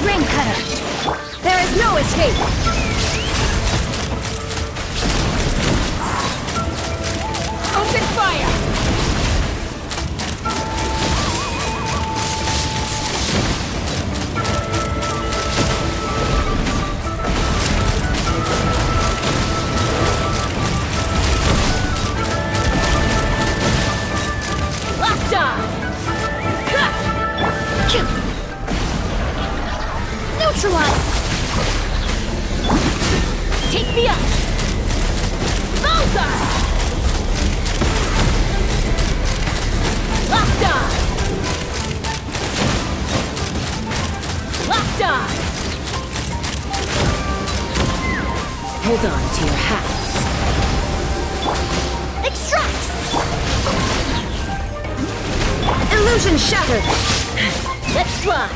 Ring cutter! There is no escape! Open fire! Neutralize! Take me up! Bullseye! Locked on! Locked on! Hold on to your hats. Extract! Illusion shattered! Let's fly!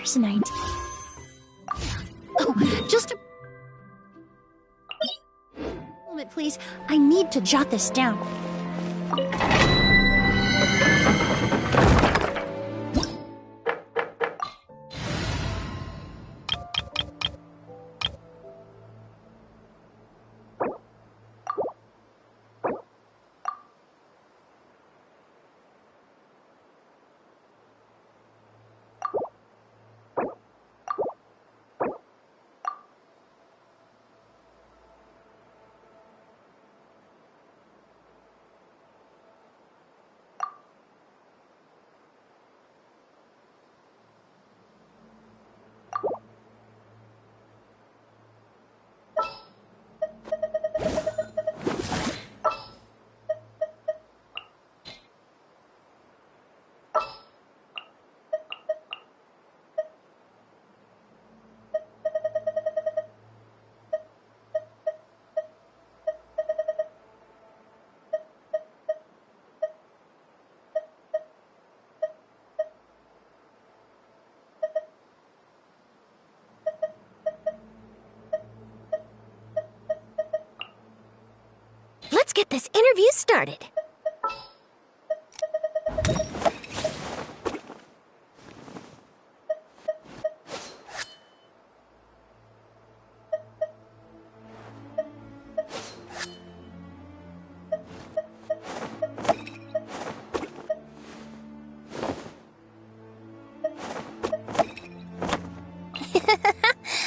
Mother's Night. Oh, just a moment, please. I need to jot this down. Let's get this interview started.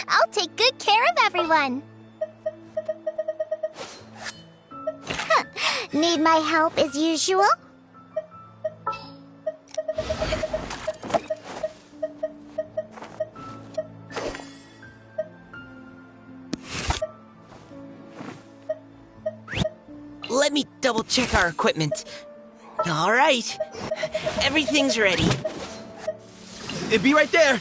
I'll take good care of everyone. Need my help as usual? Let me double check our equipment. All right. Everything's ready. It'd be right there.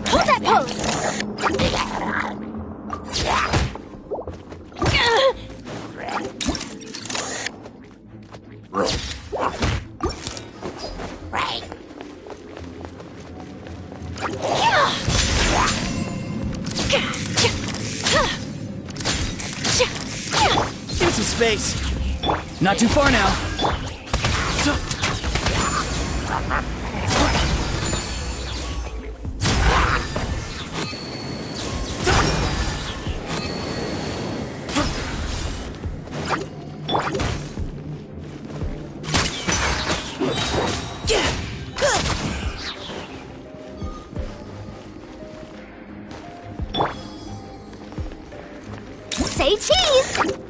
Hold that pose! Give some space. Not too far now. Say cheese!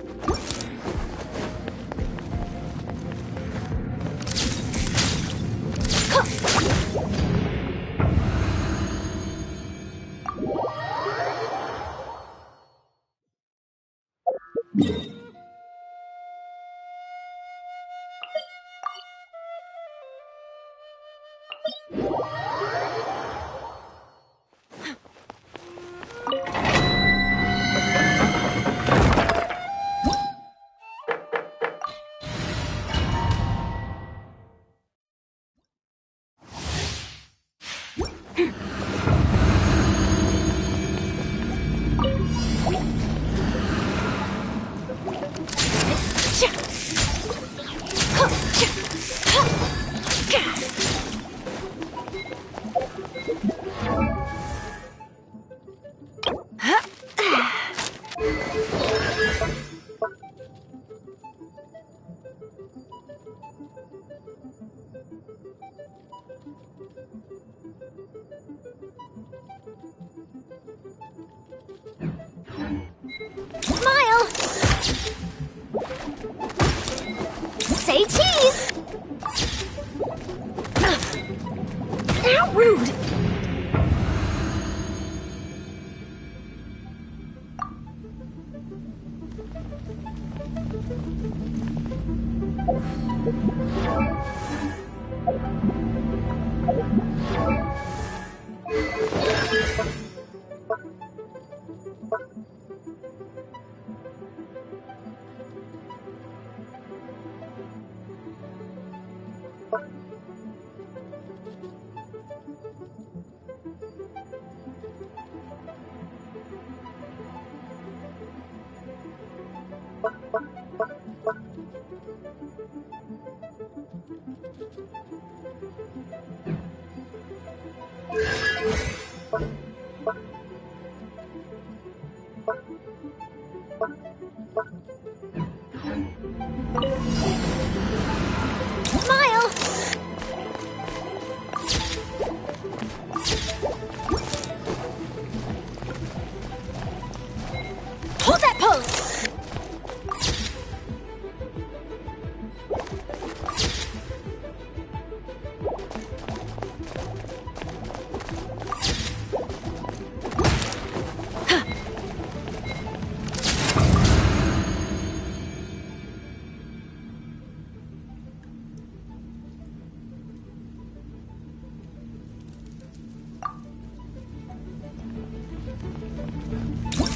Smile! Say cheese! How rude! Smile! Hold that pose!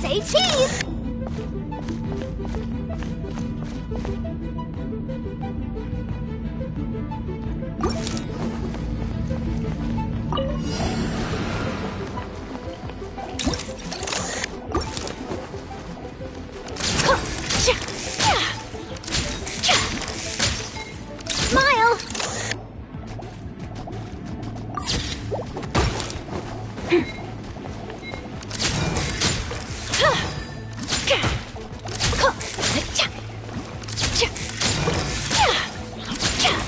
Say cheese! Smile!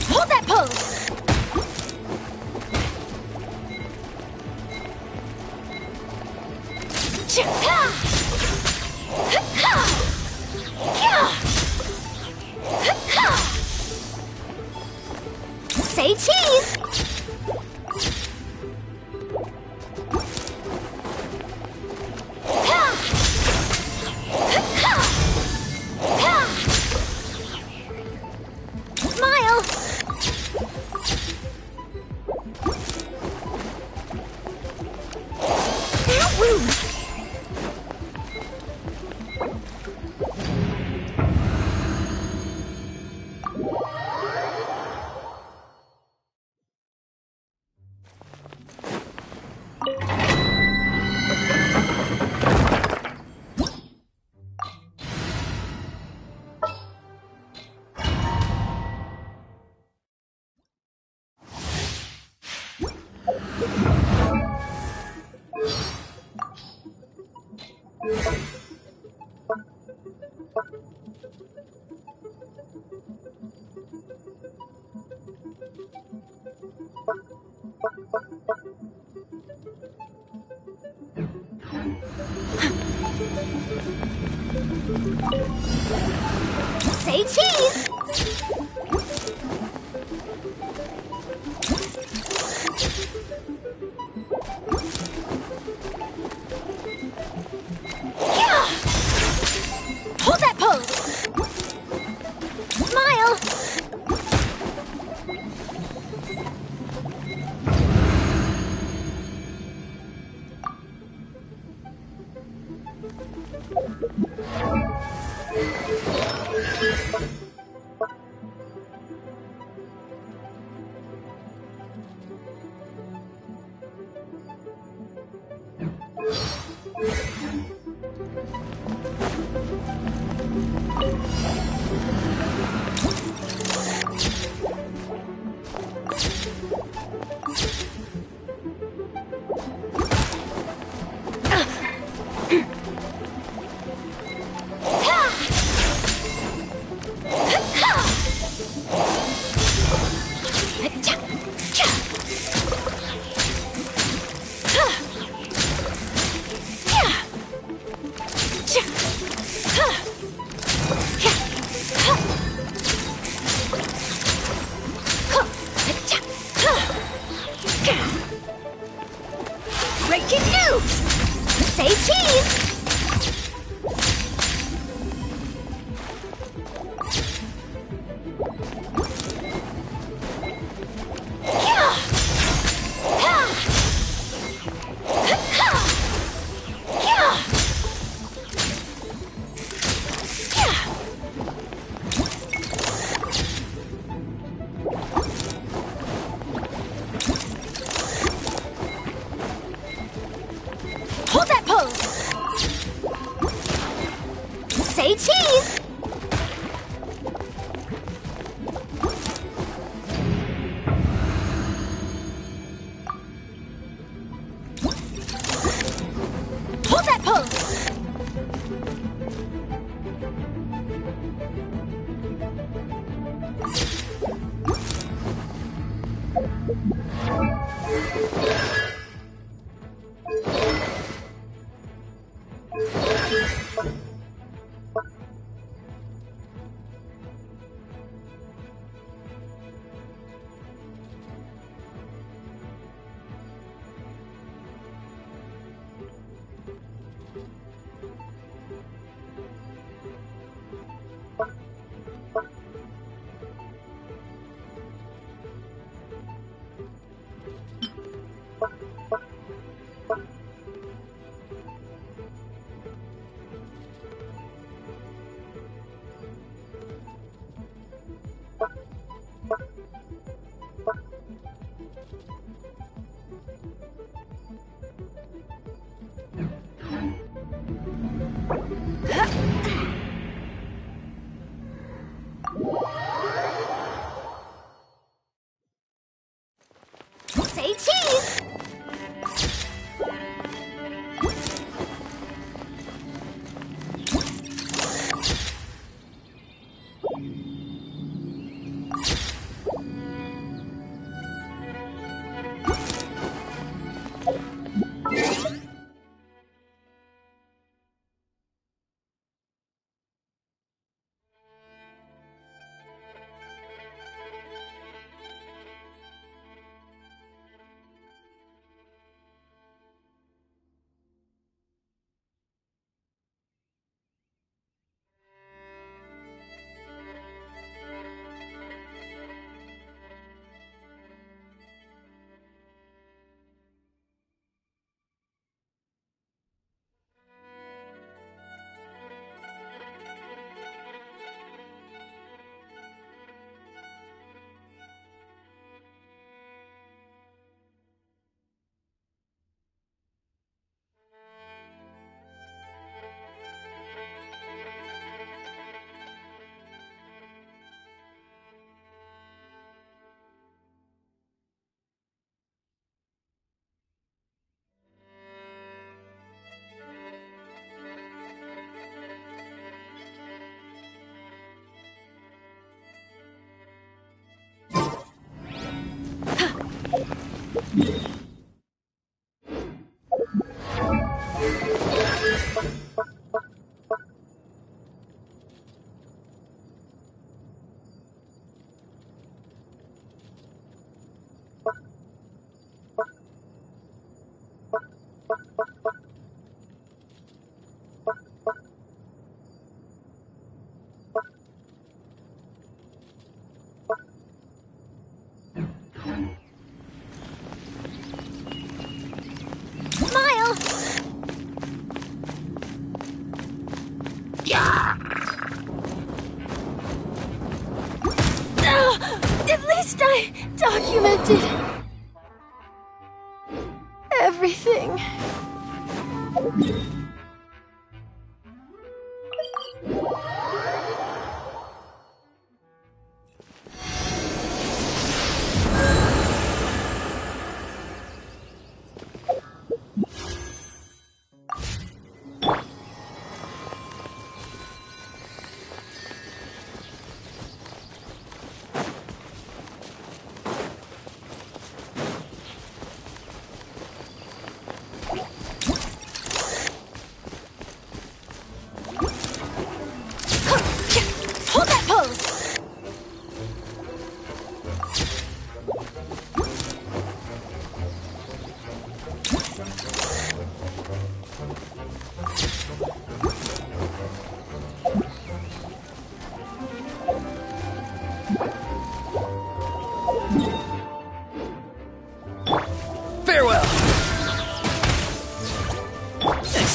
Hold that pose! Say cheese! Smile! How rude! Say cheese! Yeah! Hold that pose! Smile! Breaking news! Say cheese! Hold that pose! Say cheese! Hold that pose! Say cheese! Smile! At least I documented everything.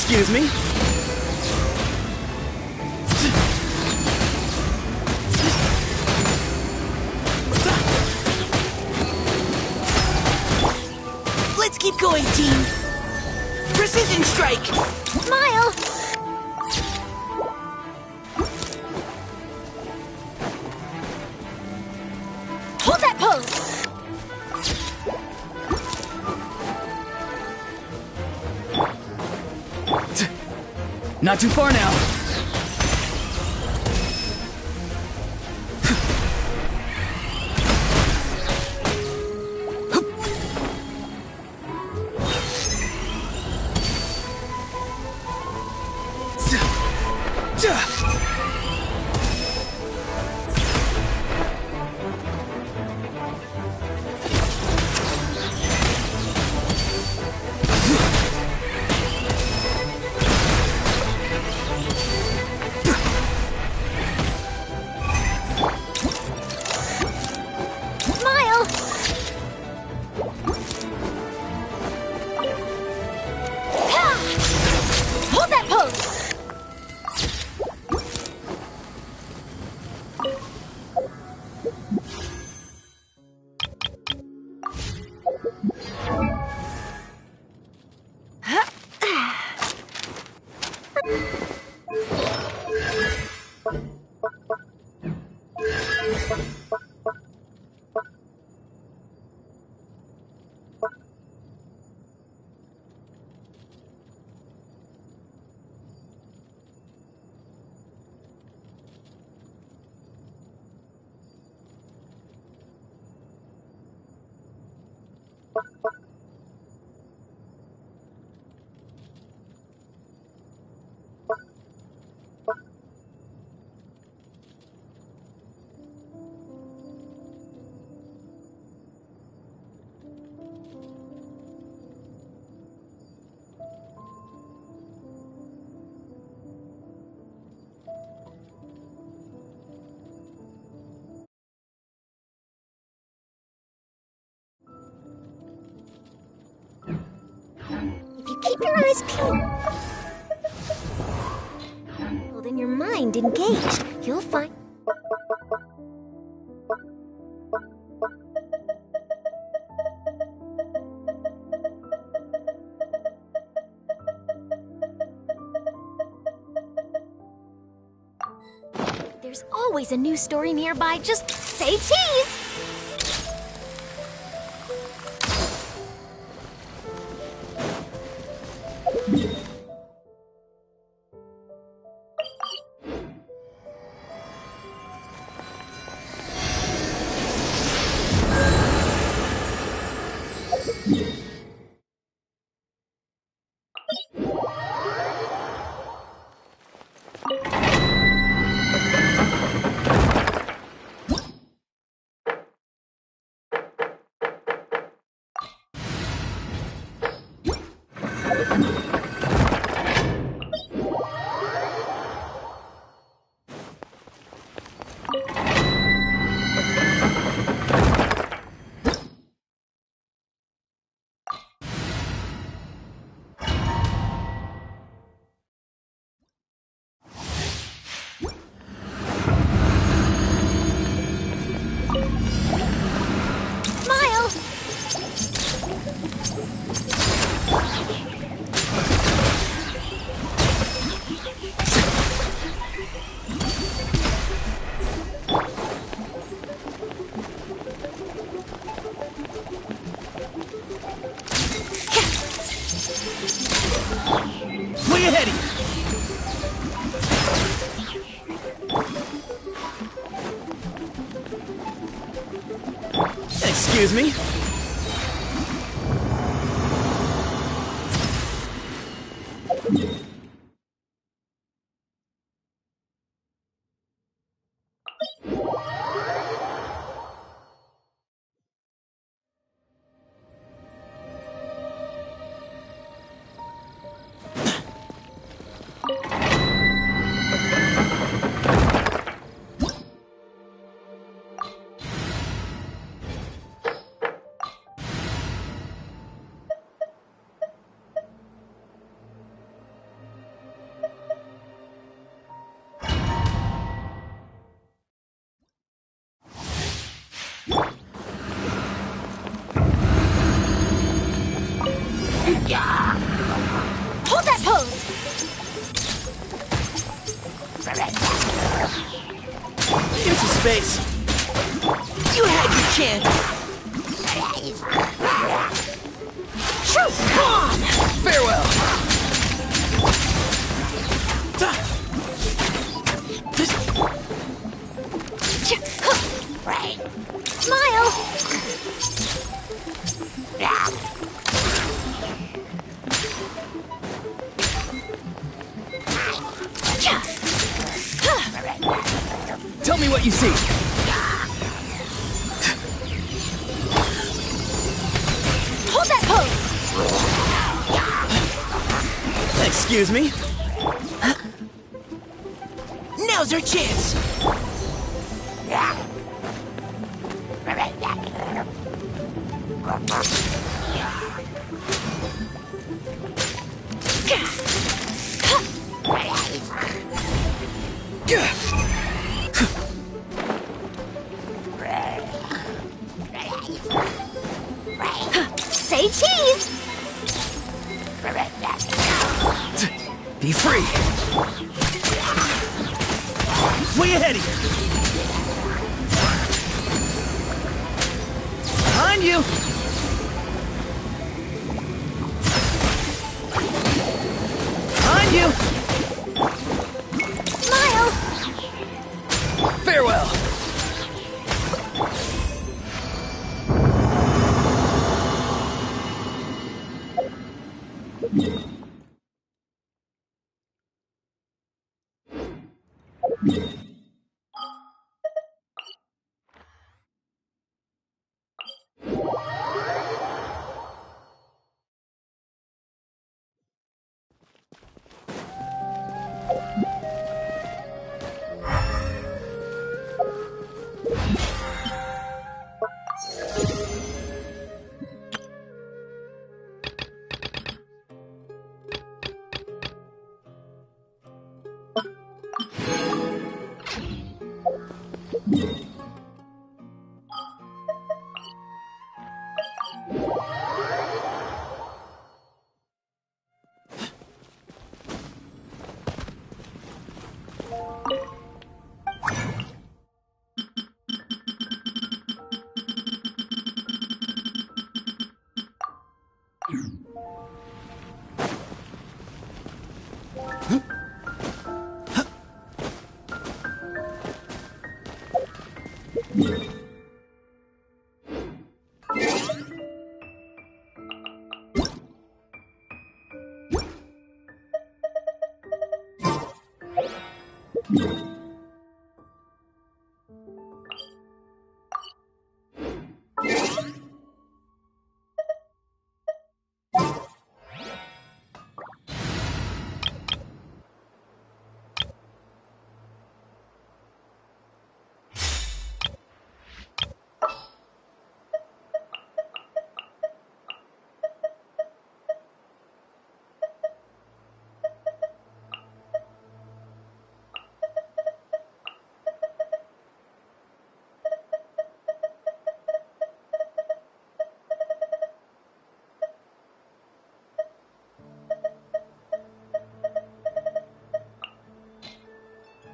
Excuse me? Let's keep going, team! Precision strike! Smile! Hold that pose! Not too far now. If you keep your eyes peeled, and your mind engaged, you'll find... There's always a new story nearby. Just say cheese! Way ahead of you! Excuse me? Hold that pose! Here's some space. You had your chance. Shoot! On! Farewell. Smile! Tell me what you see. Hold that pose! Excuse me? Now's our chance! Say cheese! Be free! Way ahead of you! Behind you! Behind you! Smile! Farewell!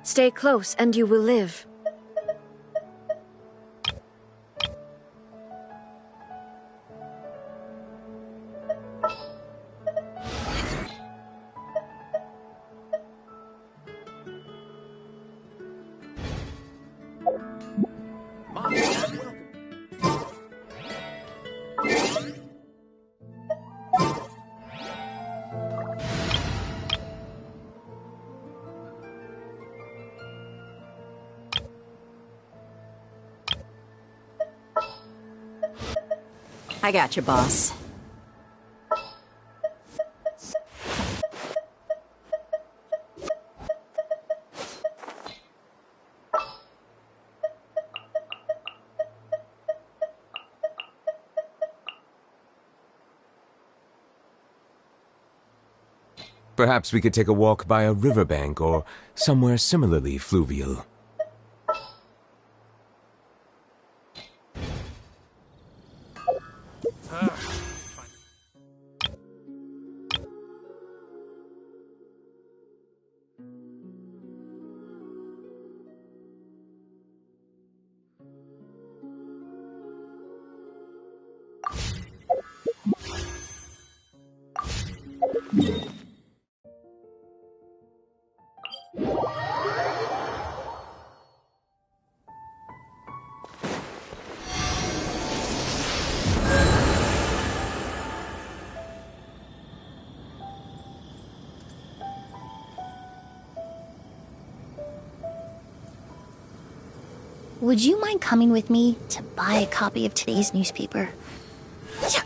Stay close and you will live. I got you, boss. Perhaps we could take a walk by a riverbank or somewhere similarly fluvial. would you mind coming with me to buy a copy of today's newspaper? Yeah.